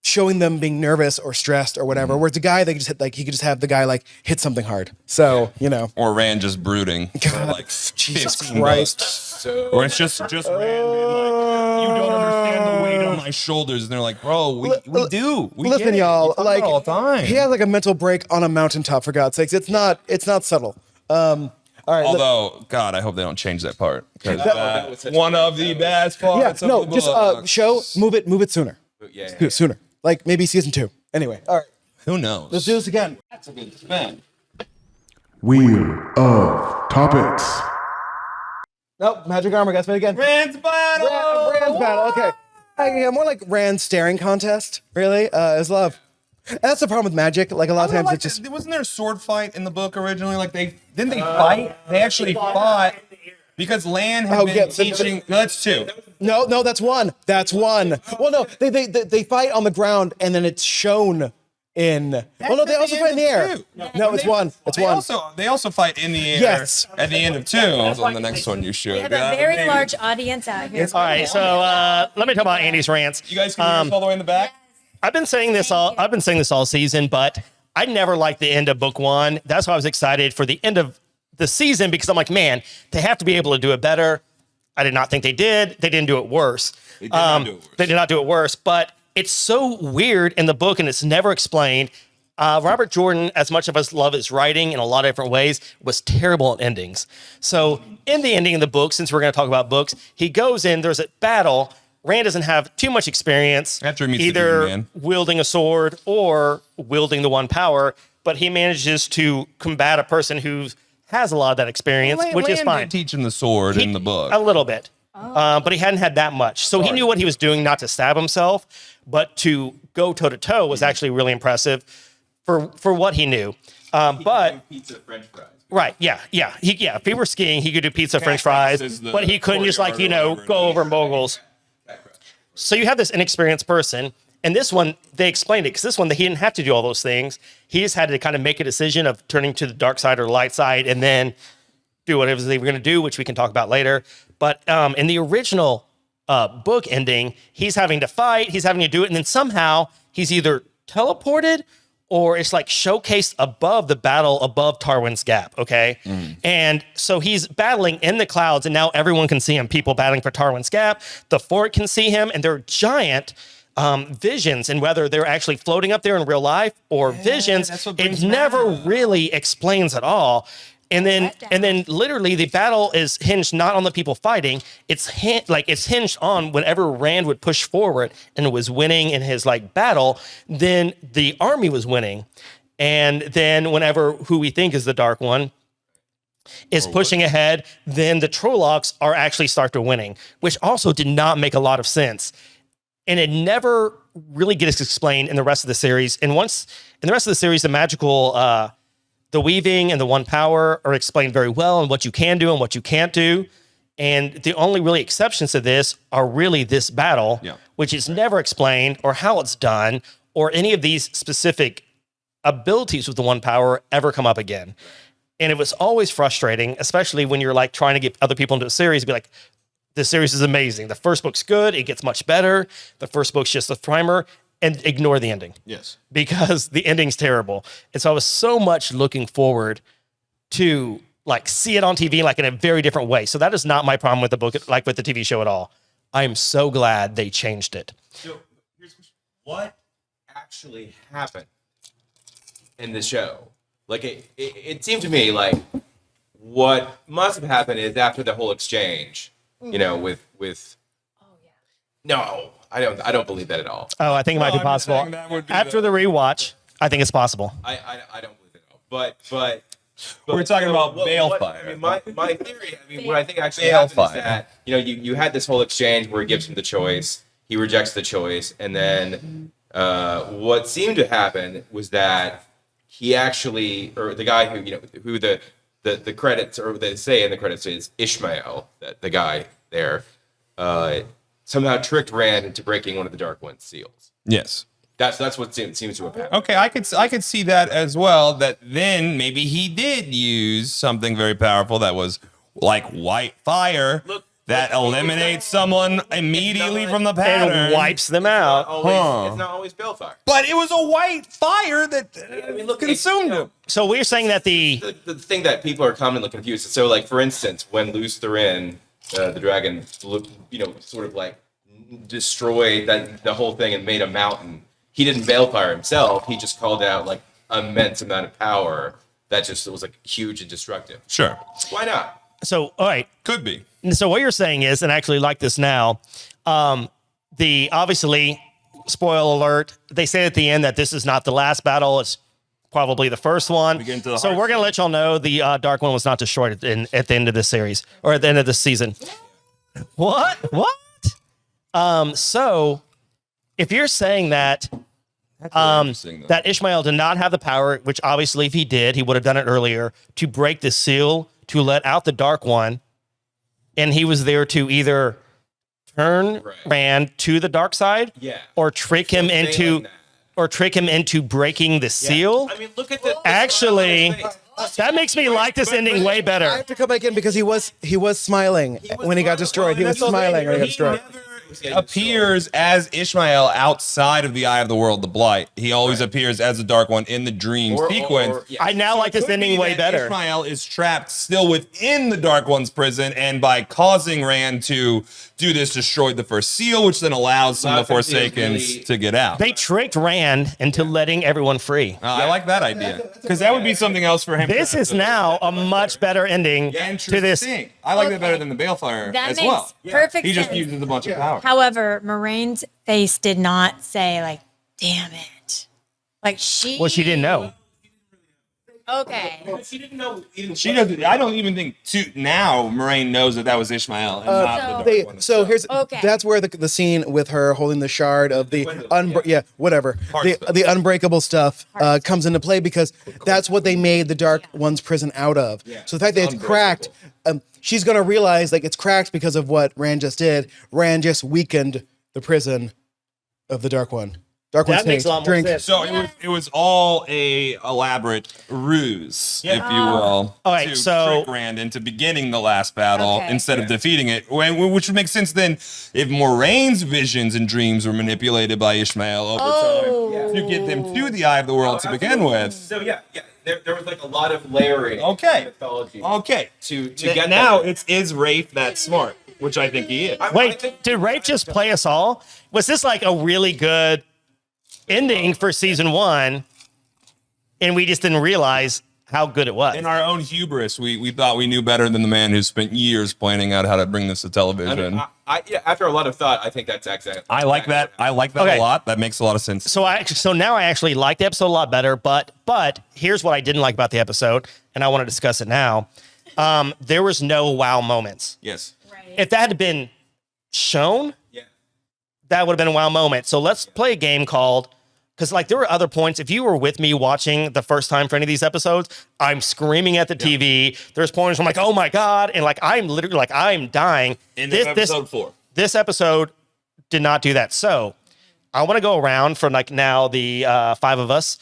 A: showing them being nervous or stressed or whatever. Whereas the guy, they could just he could just have the guy like hit something hard. So
B: Or Rand just brooding. For like
A: Jesus
B: 15
A: Christ.
B: books. Or it's just Rand being like, you don't understand the weight on my shoulders. And they're like, bro, we do. We
A: Listen,
B: get it.
A: y'all,
B: We talk
A: like
B: about it all the time.
A: he has like a mental break on a mountaintop, for God's sakes. It's not subtle. All right.
B: Although, God, I hope they don't change that part. 'Cause
D: That was such
B: one of the best parts of the book.
A: just move it sooner.
D: Yeah.
A: Sooner. Like maybe season 2. Anyway, all right.
B: Who knows?
A: Let's do this again.
B: That's a good spin.
E: Wheel of Topics.
A: Nope, magic armor. Guys, play again.
B: Rand's battle.
A: Rand's battle. Okay. Yeah, more like Rand's staring contest. Really, is love. And that's the problem with magic. Like a lot of times, it just
B: wasn't there a sword fight in the book originally? Like they fight. They actually fought because Lan had been teaching. No, that's two.
A: no, that's one. That's one. Well, no, they fight on the ground and then it's shown in. Well, no, they also fight in the air. No, it's one. It's one.
B: They also fight in the air.
A: Yes.
B: At the end of two. On the next one, you should.
C: We have a very large audience out here.
F: All right, so let me talk about Andy's rants.
B: You guys can hear us all the way in the back.
F: I've been saying this all season, but I never liked the end of book one. That's why I was excited for the end of the season, because I'm like, man, they have to be able to do it better. I did not think they did. They didn't do it worse.
B: They did not do it worse.
F: But it's so weird in the book, and it's never explained. Robert Jordan, as much of us love his writing in a lot of different ways, was terrible at endings. So in the ending of the book, since we're going to talk about books, he goes in, there's a battle. Rand doesn't have too much experience
B: After he meets the
F: either
B: Demon Man.
F: wielding a sword or wielding the one power, but he manages to combat a person who has a lot of that experience, which is fine.
B: Teach him the sword in the book.
F: A little bit. But he hadn't had that much. So he knew what he was doing, not to stab himself, but to go toe-to-toe was actually really impressive for what he knew. But
D: Pizza, French fries.
F: right, yeah. If he were skiing, he could do pizza, French fries, but he couldn't just go over moguls. So you have this inexperienced person, and this one, they explained it, because this one, he didn't have to do all those things. He just had to kind of make a decision of turning to the dark side or the light side, and then do whatever they were going to do, which we can talk about later. But in the original book ending, he's having to fight, he's having to do it, and then somehow he's either teleported or it's like showcased above the battle above Tarwin's Gap, okay? And so he's battling in the clouds, and now everyone can see him. People battling for Tarwin's Gap. The fort can see him, and they're giant visions, and whether they're actually floating up there in real life or visions, it never really explains at all. And then literally the battle is hinged not on the people fighting. It's hinged on whenever Rand would push forward and was winning in his battle, then the army was winning. And then whenever who we think is the Dark One is pushing ahead, then the Trollocs are actually start to winning, which also did not make a lot of sense. And it never really gets explained in the rest of the series. And once in the rest of the series, the magical the weaving and the one power are explained very well, and what you can do and what you can't do. And the only really exceptions to this are really this battle, which is never explained, or how it's done, or any of these specific abilities with the one power ever come up again. And it was always frustrating, especially when you're trying to get other people into a series, be like, this series is amazing. The first book's good. It gets much better. The first book's just a primer. And ignore the ending. Yes. Because the ending's terrible. And so I was so much looking forward to see it on TV in a very different way. So that is not my problem with the book, with the TV show at all. I am so glad they changed it.
D: So here's the question. What actually happened in the show? It seemed to me what must have happened is after the whole exchange, with no. I don't believe that at all.
F: Oh, I think it might be possible. After the rewatch, I think it's possible.
D: I don't believe it at all. But
B: we're talking about Balefire.
D: My theory, what I think actually happened is that, you had this whole exchange where he gives him the choice, he rejects the choice, and then what seemed to happen was that he actually, or the guy who the credits, or they say in the credits is Ishmael, the guy there, somehow tricked Rand into breaking one of the Dark One's seals.
B: Yes.
D: That's what seems to have happened.
B: Okay, I could see that as well, that then maybe he did use something very powerful that was like white fire that eliminates someone immediately from the pattern.
F: And wipes them out.
D: It's not always Balefire.
B: But it was a white fire that consumed him.
F: So we're saying that the
D: thing that people are commonly confused. So, for instance, when Luce Therin, the dragon, sort of destroyed the whole thing and made a mountain, he didn't Balefire himself. He just called out immense amount of power that just was huge and destructive.
B: Sure.
D: Why not?
F: So, all right.
B: Could be.
F: So what you're saying is, and I actually like this now, obviously, spoiler alert, they say at the end that this is not the last battle. It's probably the first one.
B: We get into the
F: So
B: hard
F: we're gonna let y'all know the Dark One was not destroyed at the end of this series or at the end of this season. What? So if you're saying that
B: interesting, though.
F: that Ishmael did not have the power, which obviously if he did, he would have done it earlier, to break the seal, to let out the Dark One, and he was there to either turn Rand to the dark side, or trick him into breaking the seal.
D: I mean, look at the
F: Actually, that makes me like this ending way
A: I
F: better.
A: have to come back in because he was smiling when he got destroyed. He was smiling when he got destroyed.
B: Appears as Ishmael outside of the Eye of the World, the Blight. He always appears as the Dark One in the dream sequence.
F: I now like this
B: Could
F: ending
B: be
F: way
B: that
F: better.
B: Ishmael is trapped still within the Dark One's prison, and by causing Rand to do this, destroyed the first seal, which then allows some of the
D: Allows him to
B: Forsakens
D: really-
B: to get out.
F: They tricked Rand into letting everyone free.
B: I like that idea because that would be something else for him.
F: This
B: to have
F: is
B: to-
F: now a much better ending to this.
B: Interesting. I like that better than the Balefire
C: That
B: as
C: makes
B: well.
C: perfect
B: He just
C: sense.
B: uses a bunch of power.
C: However, Moraine's face did not say like, "Damn it!" Like she.
F: Well, she didn't know.
C: Okay.
D: She didn't know.
B: She doesn't. I don't even think now Moraine knows that was Ishmael and not the Dark One.
A: So here's
C: Okay.
A: that's where the scene with her holding the shard of the the unbreakable stuff comes into play because that's what they made the Dark One's prison out of. So the fact that it's cracked, she's gonna realize like it's cracked because of what Rand just did. Rand just weakened the prison of the Dark One. Dark One's
F: That makes a lot more
A: drink.
F: sense.
B: So it was all a elaborate ruse, if you will,
F: All right,
B: to
F: so-
B: trick Rand into beginning the last battle
C: Okay.
B: instead of defeating it. Which would make sense then if Moraine's visions and dreams were manipulated by Ishmael over time to get them to the Eye of the World to begin with.
D: So there was like a lot of layering.
B: Okay.
D: Mythology.
B: Okay,
D: To get
B: now
D: that.
B: is Rafe that smart, which I think he is.
F: Wait, did Rafe just play us all? Was this like a really good ending for season 1, and we just didn't realize how good it was?
B: In our own hubris, we thought we knew better than the man who spent years planning out how to bring this to television.
D: After a lot of thought, I think that's exactly.
B: I like that. I like that
F: Okay.
B: a lot. That makes a lot of sense.
F: So now I actually like the episode a lot better, but here's what I didn't like about the episode, and I want to discuss it now. There was no wow moments.
B: Yes.
F: If that had been shown, that would have been a wow moment. So let's play a game called, because like there were other points. If you were with me watching the first time for any of these episodes, I'm screaming at the TV. There's points where I'm like, oh my God. And like, I'm literally like, I'm dying.
B: In episode 4.
F: This episode did not do that. So I want to go around for like now the 5 of us.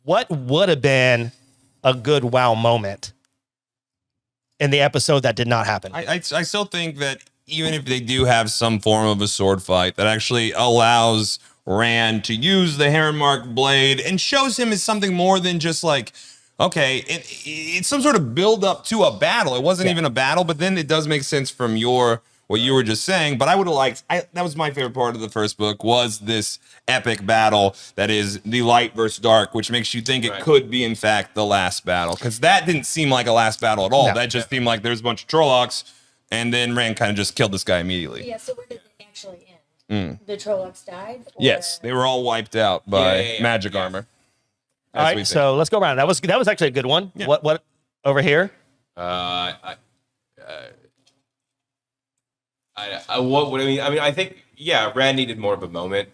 F: What would have been a good wow moment in the episode that did not happen?
B: I still think that even if they do have some form of a sword fight that actually allows Rand to use the Heron Mark blade and shows him as something more than just like, okay, it's some sort of build up to a battle. It wasn't even a battle, but then it does make sense from what you were just saying. But I would have liked, that was my favorite part of the first book, was this epic battle that is the light versus dark, which makes you think it could be, in fact, the last battle. Because that didn't seem like a last battle at all.
F: No.
B: That just seemed like there's a bunch of Trollocs, and then Rand kind of just killed this guy immediately.
C: Yeah. So where did it actually end? The Trollocs died. Or?
B: Yes, they were all wiped out by
D: Yeah.
B: magic armor.
F: All right, so let's go around. That was actually a good one.
B: Yeah.
F: What over here?
D: What I mean, I think Rand needed more of a moment.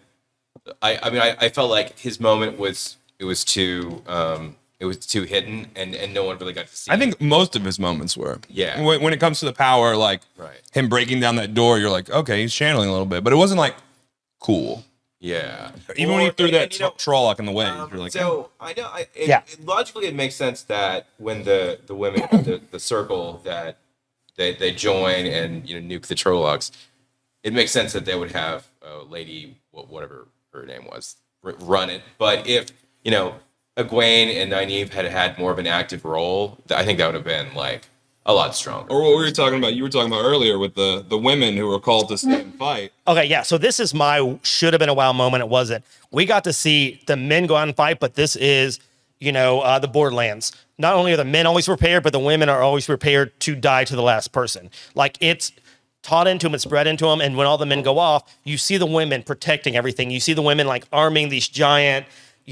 D: I felt like his moment was too hidden and no one really got to see.
B: I think most of his moments were.
D: Yeah.
B: When it comes to the power, like
D: Right.
B: him breaking down that door, you're like, okay, he's channeling a little bit, but it wasn't like cool.
D: Yeah.
B: Even when he threw that
D: and, you know,
B: Trolloc in the way, you're like,
D: so I know.
F: Yeah.
D: Logically, it makes sense that when the women, the circle that they join and nuke the Trollocs, it makes sense that they would have Lady whatever her name was run it. But if Egwene and Nynaeve had more of an active role, I think that would have been like a lot stronger.
B: or what we were talking about, you were talking about earlier with the women who were called to stay and fight.
F: Okay, yeah. So this is my should have been a wow moment. It wasn't. We got to see the men go out and fight, but this is, the Borderlands. Not only are the men always prepared, but the women are always prepared to die to the last person. Like it's taught into them, it's bred into them. And when all the men go off, you see the women protecting everything. You see the women like arming these giant,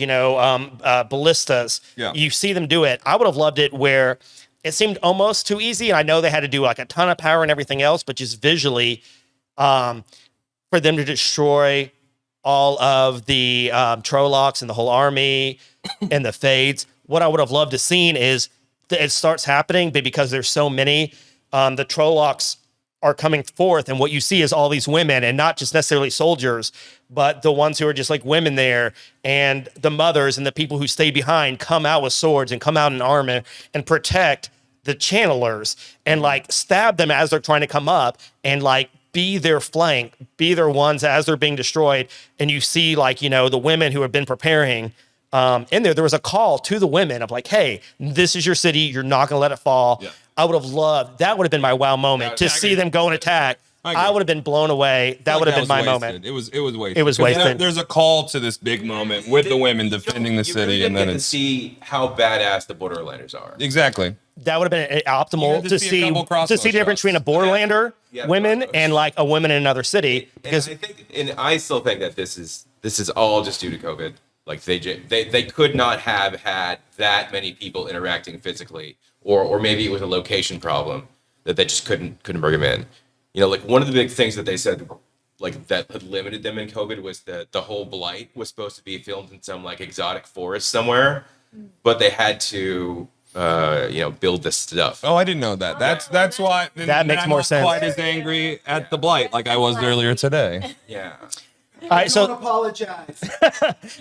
F: ballistas.
B: Yeah.
F: You see them do it. I would have loved it where it seemed almost too easy. And I know they had to do like a ton of power and everything else, but just visually, for them to destroy all of the Trollocs and the whole army and the Fades. What I would have loved to seen is that it starts happening, but because there's so many, the Trollocs are coming forth, and what you see is all these women, and not just necessarily soldiers, but the ones who are just like women there, and the mothers and the people who stay behind come out with swords and come out in armor and protect the channelers and like stab them as they're trying to come up and like be their flank, be their ones as they're being destroyed. And you see like, the women who have been preparing in there was a call to the women of like, hey, this is your city. You're not going to let it fall. Yeah. I would have loved, that would have been my wow moment to see them go and attack. I would have been blown away. That would have been my moment.
B: It was wasted.
F: It was wasted.
B: There's a call to this big moment with the women defending the city, and then
D: to see how badass the Borderlanders are.
B: Exactly.
F: That would have been optimal to see the difference between a Borderlander women and like a woman in another city. Because
D: I still think that this is all just due to COVID. Like they could not have had that many people interacting physically, or maybe it was a location problem that they just couldn't bring them in. Like one of the big things that they said, like that had limited them in COVID was that the whole Blight was supposed to be filmed in some like exotic forest somewhere, but they had to, build this stuff.
B: Oh, I didn't know that. That's why.
F: That makes more sense.
B: I'm not quite as angry at the Blight like I was earlier today.
D: Yeah.
F: All right, so
A: Don't apologize.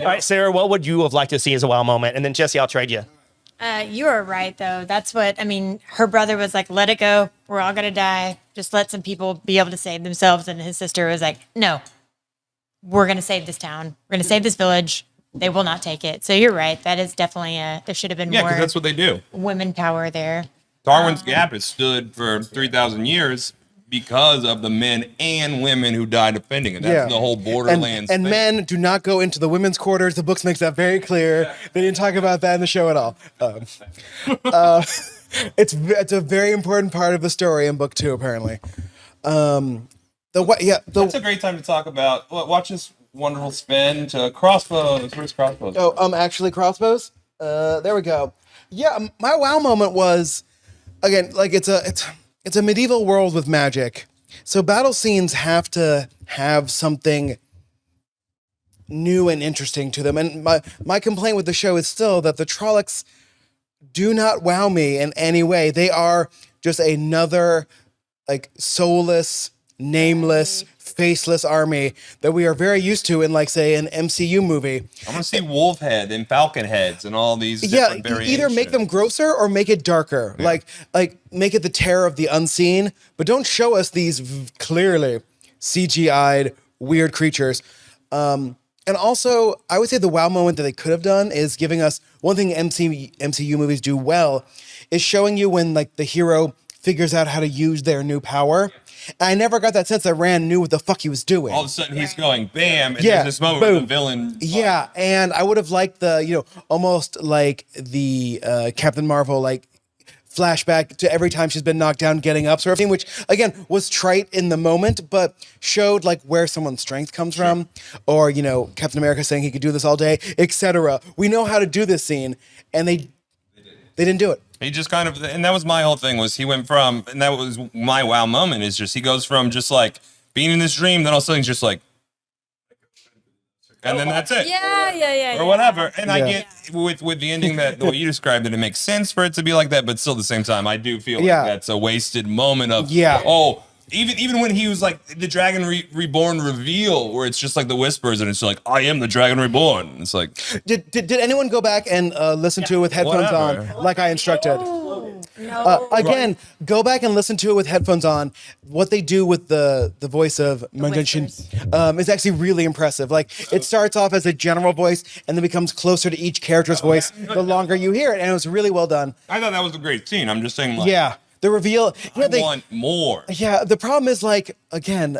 F: all right, Sarah, what would you have liked to see as a wow moment? And then Jesse, I'll trade you.
C: You are right, though. That's what, her brother was like, let it go. We're all going to die. Just let some people be able to save themselves. And his sister was like, no, we're going to save this town. We're going to save this village. They will not take it. So you're right. That is definitely there should have been more.
B: Yeah, because that's what they do.
C: Women power there.
B: Darwin's Gap has stood for 3,000 years because of the men and women who died defending it. That's the whole Borderlands
A: and
B: thing.
A: men do not go into the women's quarters. The books makes that very clear. They didn't talk about that in the show at all. It's a very important part of the story in book 2, apparently.
B: That's a great time to talk about. Watch this wonderful spin to crossbows. Where's crossbows?
A: Oh, actually, crossbows. There we go. Yeah, my wow moment was, again, like it's a medieval world with magic, so battle scenes have to have something new and interesting to them. And my complaint with the show is still that the Trollocs do not wow me in any way. They are just another like soulless, nameless, faceless army that we are very used to in, like, say, an MCU movie.
B: I want to see wolf head and falcon heads and all these different variations.
A: Either make them grosser or make it darker. Yeah. Like make it the terror of the unseen, but don't show us these clearly CGI'd weird creatures. And also, I would say the wow moment that they could have done is giving us one thing MCU movies do well is showing you when like the hero figures out how to use their new power. And I never got that sense that Rand knew what the fuck he was doing.
B: All of a sudden he's going bam, and there's this moment where the villain.
A: Yeah, and I would have liked the, almost like the Captain Marvel, like, flashback to every time she's been knocked down getting up sort of thing, which again was trite in the moment, but showed like where someone's strength comes from, or Captain America saying he could do this all day, etc. We know how to do this scene, and they didn't do it.
B: He just kind of, and that was my whole thing, was he went from, and that was my wow moment, is just he goes from just like being in this dream, then all of a sudden he's just like, and then that's it.
C: Yeah.
B: Or whatever. And I get with the ending that the way you described it, it makes sense for it to be like that, but still at the same time, I do feel like that's a wasted moment of, even when he was like the Dragon Reborn reveal, where it's just like the whispers and it's like, I am the Dragon Reborn. It's like,
A: did anyone go back and listen to it with headphones on, like I instructed?
C: No.
A: Again, go back and listen to it with headphones on. What they do with the voice of Mangunshin is actually really impressive. Like, it starts off as a general voice and then becomes closer to each character's voice the longer you hear it, and it was really well done.
B: I thought that was a great scene. I'm just saying, like,
A: the reveal.
B: I want more.
A: Yeah, the problem is, like, again,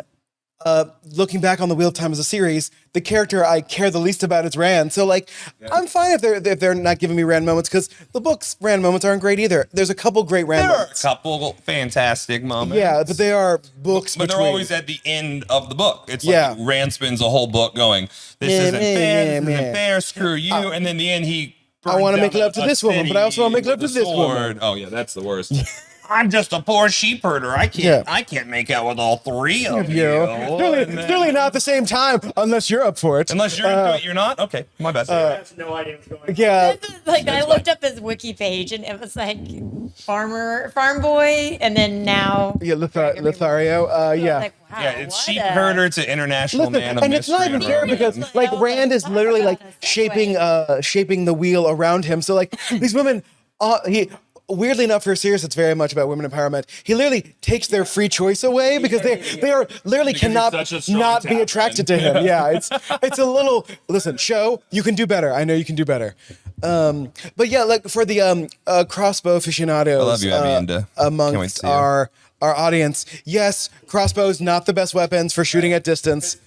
A: looking back on the Wheel of Time as a series, the character I care the least about is Rand. So like, I'm fine if they're not giving me Rand moments because the book's Rand moments aren't great either. There's a couple great Rand
B: There are a
A: moments.
B: couple fantastic moments.
A: Yeah, but they are books.
B: But they're
A: between.
B: always at the end of the book. It's
A: Yeah.
B: like Rand spends a whole book going, this
A: Yeah,
B: isn't fair, this
A: yeah.
B: isn't fair, screw you. And then in the end, he
A: I wanna
B: burns
A: make
B: down
A: love to
B: a
A: this woman, but I also wanna
B: city
A: make love to
B: with a
A: this woman.
B: sword. Oh, yeah, that's the worst. I'm just a poor sheep herder. I can't make out with all three of you.
A: It's really not the same time unless you're up for it.
B: Unless you're into it, you're not? Okay, my bad.
F: I have no idea what's going on.
A: Yeah.
C: Like I looked up his wiki page and it was like farm boy, and then now
A: Yeah, Lothario. Yeah.
C: like wow,
B: Yeah, it's
C: what
B: sheep
C: a-
B: herder to international
A: Listen,
B: man of
A: and it's not even
B: mystery.
A: fair because like Rand is literally like shaping the wheel around him. So like these women, he weirdly enough for a series that's very much about women empowerment, he literally takes their free choice away because they are literally
B: Because he's
A: cannot
B: such a strong
A: not be
B: tap
A: attracted to him. Yeah, it's a little show, you can do better. I know you can do better. But yeah, like for the crossbow aficionados,
B: I love you, Amanda. Can't wait
A: amongst
B: to see you.
A: our audience, yes, crossbows not the best weapons for shooting at distance.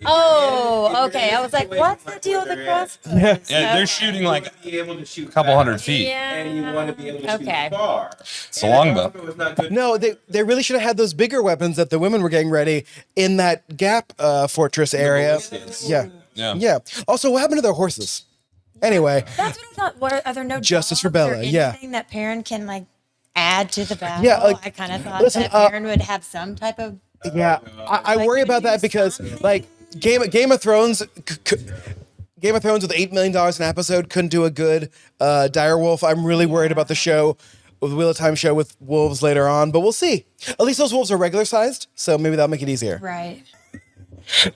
C: Oh, okay. I was like, what's the deal with the crossbow?
A: Yeah.
B: Yeah, they're shooting like
D: Be able to shoot
B: a couple
D: fast,
B: hundred feet.
D: and you want to be able to
C: Okay.
D: shoot far.
B: It's a longbow.
D: It's not good.
A: No, they really should have had those bigger weapons that the women were getting ready in that Gap fortress area. Yeah.
B: Yeah.
A: Also, what happened to their horses? Anyway,
C: That's what I thought. What are there no
A: Justice for
C: dogs or
A: Bella, yeah.
C: anything that Perrin can like add to the battle?
A: Yeah, like,
C: I kind of thought
A: listen,
C: that Perrin would have some type of.
A: yeah, I worry about that because like Game of Thrones. Game of Thrones with $8 million an episode couldn't do a good direwolf. I'm really worried about the show, the Wheel of Time show with wolves later on, but we'll see. At least those wolves are regular sized, so maybe that'll make it easier.
C: Right.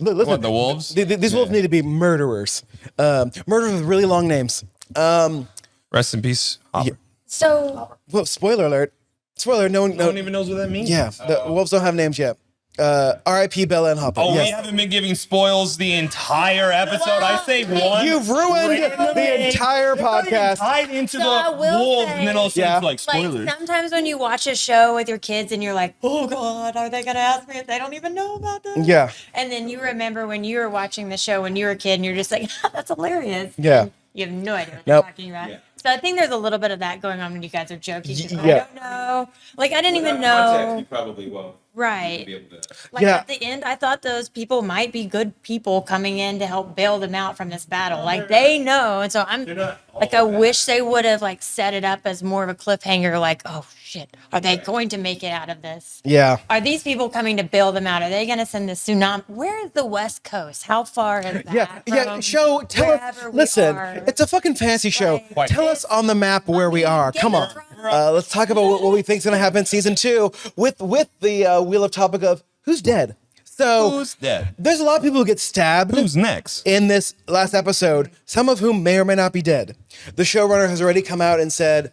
A: Listen,
B: What, the wolves?
A: These wolves need to be murderers. Murderers with really long names.
B: Rest in peace, Hopper.
C: So
A: Well, spoiler alert. Spoiler, no one
B: even knows what that means.
A: Yeah, the wolves don't have names yet. R.I.P. Bella and Hopper.
B: Oh, we
A: yes.
B: haven't been giving spoils the entire episode. I say one.
A: You've ruined the entire podcast.
B: Tied into
C: So I
B: the
C: will
B: wolves,
C: say-
B: and then all of a sudden
A: Yeah.
B: it's like spoilers.
C: like sometimes when you watch a show with your kids and you're like, oh God, are they gonna ask me if they don't even know about this?
A: Yeah.
C: And then you remember when you were watching the show when you were a kid and you're just like, that's hilarious.
A: Yeah.
C: And you have no idea what
A: Nope.
C: they're talking about. So I think there's a little bit of that going on when you guys are joking. 'cause
A: Yeah.
C: I don't know. Like I didn't even
D: Context,
C: know.
D: you probably won't
C: Right.
D: be able to.
C: Like
A: Yeah.
C: at the end, I thought those people might be good people coming in to help bail them out from this battle. Like they know, and so I'm
D: not all
C: like, I wish they would have like set it up as more of a cliffhanger. Like, oh shit, are they going to make it out of this?
A: Yeah.
C: Are these people coming to bail them out? Are they going to send the tsunami? Where is the West Coast? How far is that?
A: Yeah. Yeah.
C: from
A: Show. Tell
C: wherever
A: us.
C: we
A: Listen,
C: are?
A: it's a fucking fancy show.
C: Right.
A: Tell us on the map where we are.
C: Game
A: Come
C: of
A: on.
C: Thrones.
A: Let's talk about what we think's gonna happen in season 2 with the wheel of topic of who's dead. So
B: Who's dead?
A: there's a lot of people who get stabbed.
B: Who's next?
A: In this last episode, some of whom may or may not be dead. The showrunner has already come out and said,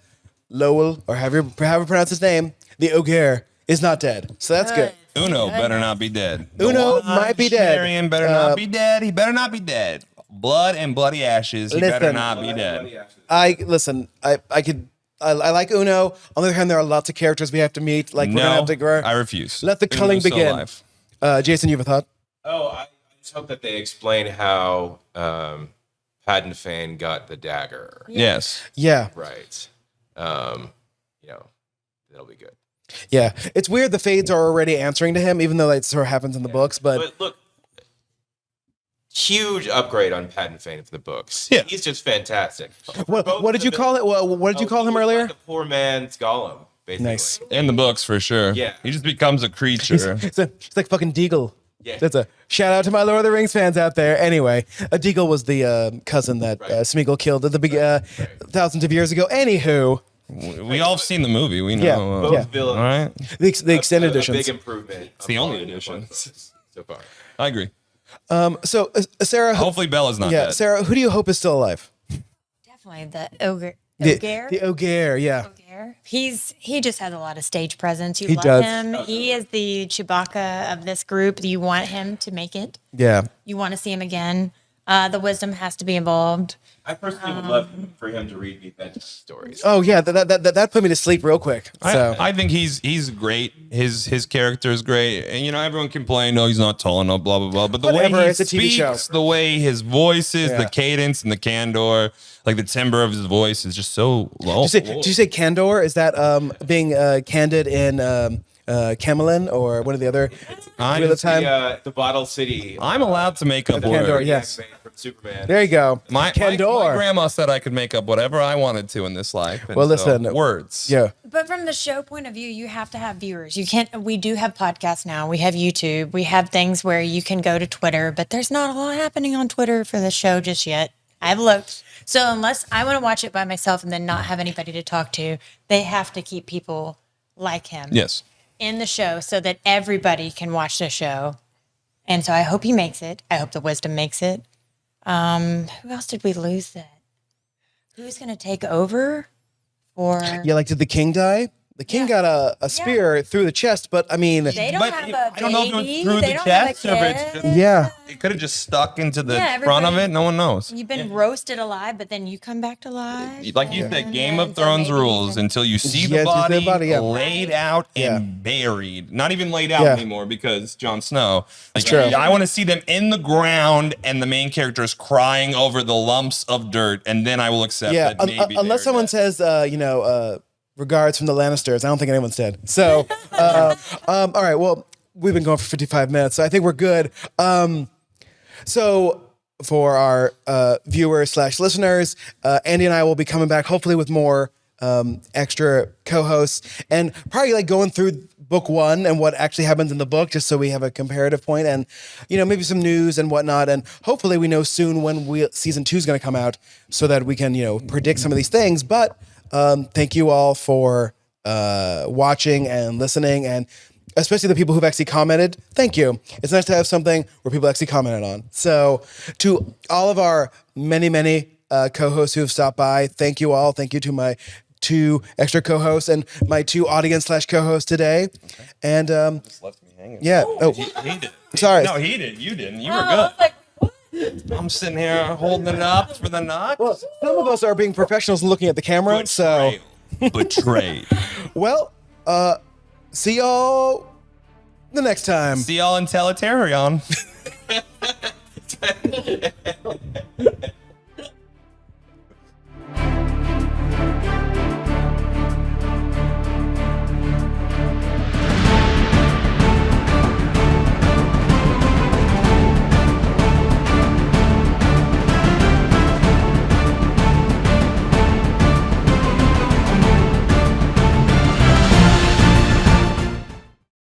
A: Lowell, or however you pronounce his name, the Ogier, is not dead. So that's good.
B: Uno better not be dead.
A: Uno might be dead.
B: Marion better not be dead. He better not be dead. Blood and bloody ashes. He better
A: Listen.
B: not be dead.
A: I like Uno. On the other hand, there are lots of characters we have to meet. Like we're gonna
B: No,
A: have to grow.
B: I refuse.
A: Let the culling
B: Uno's still
A: begin.
B: alive.
A: Jason, you have a thought?
D: Oh, I just hope that they explain how Padden Fane got the dagger.
B: Yes.
A: Yeah,
D: Right. That'll be good.
A: yeah. It's weird the Fades are already answering to him, even though that sort of happens in the books. But
D: But look, huge upgrade on Padden Fane for the books.
B: Yeah.
D: He's just fantastic.
A: what did you call it? What did you call him earlier?
D: Like a poor man's Gollum, basically.
A: Nice.
B: In the books for sure.
D: Yeah.
B: He just becomes a creature.
A: It's like fucking Deagle.
D: Yeah.
A: That's a shout out to my Lord of the Rings fans out there. Anyway, Deagle was the cousin that Smeagol killed at the thousands of years ago. Anywho,
B: We all have seen the movie. We know.
A: Yeah.
D: Both
A: Yeah.
D: villains.
B: All right.
A: the extended
D: A
A: editions.
D: big improvement. It's
B: the only edition.
D: so far.
B: I agree.
A: So Sarah,
B: Hopefully Bella's not
A: yeah,
B: dead.
A: Sarah, who do you hope is still alive?
C: Definitely the Ogier.
A: The Ogier, yeah.
C: Ogier. He just has a lot of stage presence. You
A: He
C: love
A: does.
C: him. He is the Chewbacca of this group. You want him to make it.
A: Yeah.
C: You want to see him again. The wisdom has to be involved.
D: I personally would love for him to read me bedtime stories.
A: Oh yeah, that put me to sleep real quick. So
B: I think he's great. His character is great, and everyone complained, oh, he's not tall enough, blah blah blah. But the
A: Whatever,
B: way he
A: it's a TV show.
B: speaks, the way his voice is,
A: Yeah.
B: the cadence and the candor, like the timbre of his voice is just so low.
A: did you say candor? Is that being candid in Camelin or one of the other
B: I
A: Wheel of
B: just-
A: Time?
D: The Bottle City.
B: I'm allowed to make up
A: Candor,
B: words.
A: yes.
D: From Superman.
A: There you go.
B: My
A: Candor.
B: grandma said I could make up whatever I wanted to in this life. and
A: Well,
B: so,
A: listen,
B: words.
A: Yeah.
C: But from the show point of view, you have to have viewers. You can't. We do have podcasts now. We have YouTube. We have things where you can go to Twitter, but there's not a lot happening on Twitter for the show just yet. I've looked. So unless I want to watch it by myself and then not have anybody to talk to, they have to keep people like him
B: Yes.
C: in the show so that everybody can watch the show. And so I hope he makes it. I hope the wisdom makes it. Who else did we lose then? Who's going to take over? Or
A: Yeah, like did the king die? The king got a spear through the chest, but I mean,
C: they don't
B: But
C: have
B: it-
C: a
B: I don't know if it was
C: baby.
B: through
C: They
B: the
C: don't have a
B: chest or if it's
C: kid.
B: just-
A: yeah.
B: It could have just stuck into the
C: Yeah,
B: front of
C: everybody-
B: it. No one knows.
C: You've been roasted alive, but then you come back to life.
B: Like you said,
C: And
B: Game
C: then
B: of
C: so
B: Thrones
C: maybe
B: rules
C: you can-
B: until you see
A: Yeah,
B: the
A: to see
B: body,
A: the body, yeah.
B: laid out
A: Yeah.
B: and buried. Not even laid out
A: Yeah.
B: anymore because Jon Snow. Like,
A: true.
B: I want to see them in the ground and the main character is crying over the lumps of dirt, and then I will accept
A: Yeah,
B: that maybe
A: unless
B: they're
A: someone
B: dead.
A: says, regards from the Lannisters. I don't think anyone's dead. So, all right. Well, we've been going for 55 minutes, so I think we're good. So for our viewers / listeners, Andy and I will be coming back hopefully with more extra co-hosts and probably like going through book 1 and what actually happens in the book, just so we have a comparative point and, maybe some news and whatnot. And hopefully we know soon when season 2 is going to come out so that we can, predict some of these things. But thank you all for watching and listening, and especially the people who've actually commented. Thank you. It's nice to have something where people actually commented on. So to all of our many, many co-hosts who have stopped by, thank you all. Thank you to my 2 extra co-hosts and my 2 audience / co-hosts today. Okay. And
B: Just left me hanging.
A: yeah. Oh,
B: He did.
A: sorry.
B: No, he did. You didn't. You were
C: Oh, I was
B: good.
C: like, what?
B: I'm sitting here holding it up for the knock.
A: Well, some of us are being professionals and looking at the camera. So,
B: Betrayed.
A: well, see y'all the next time.
B: See y'all in Teletarion.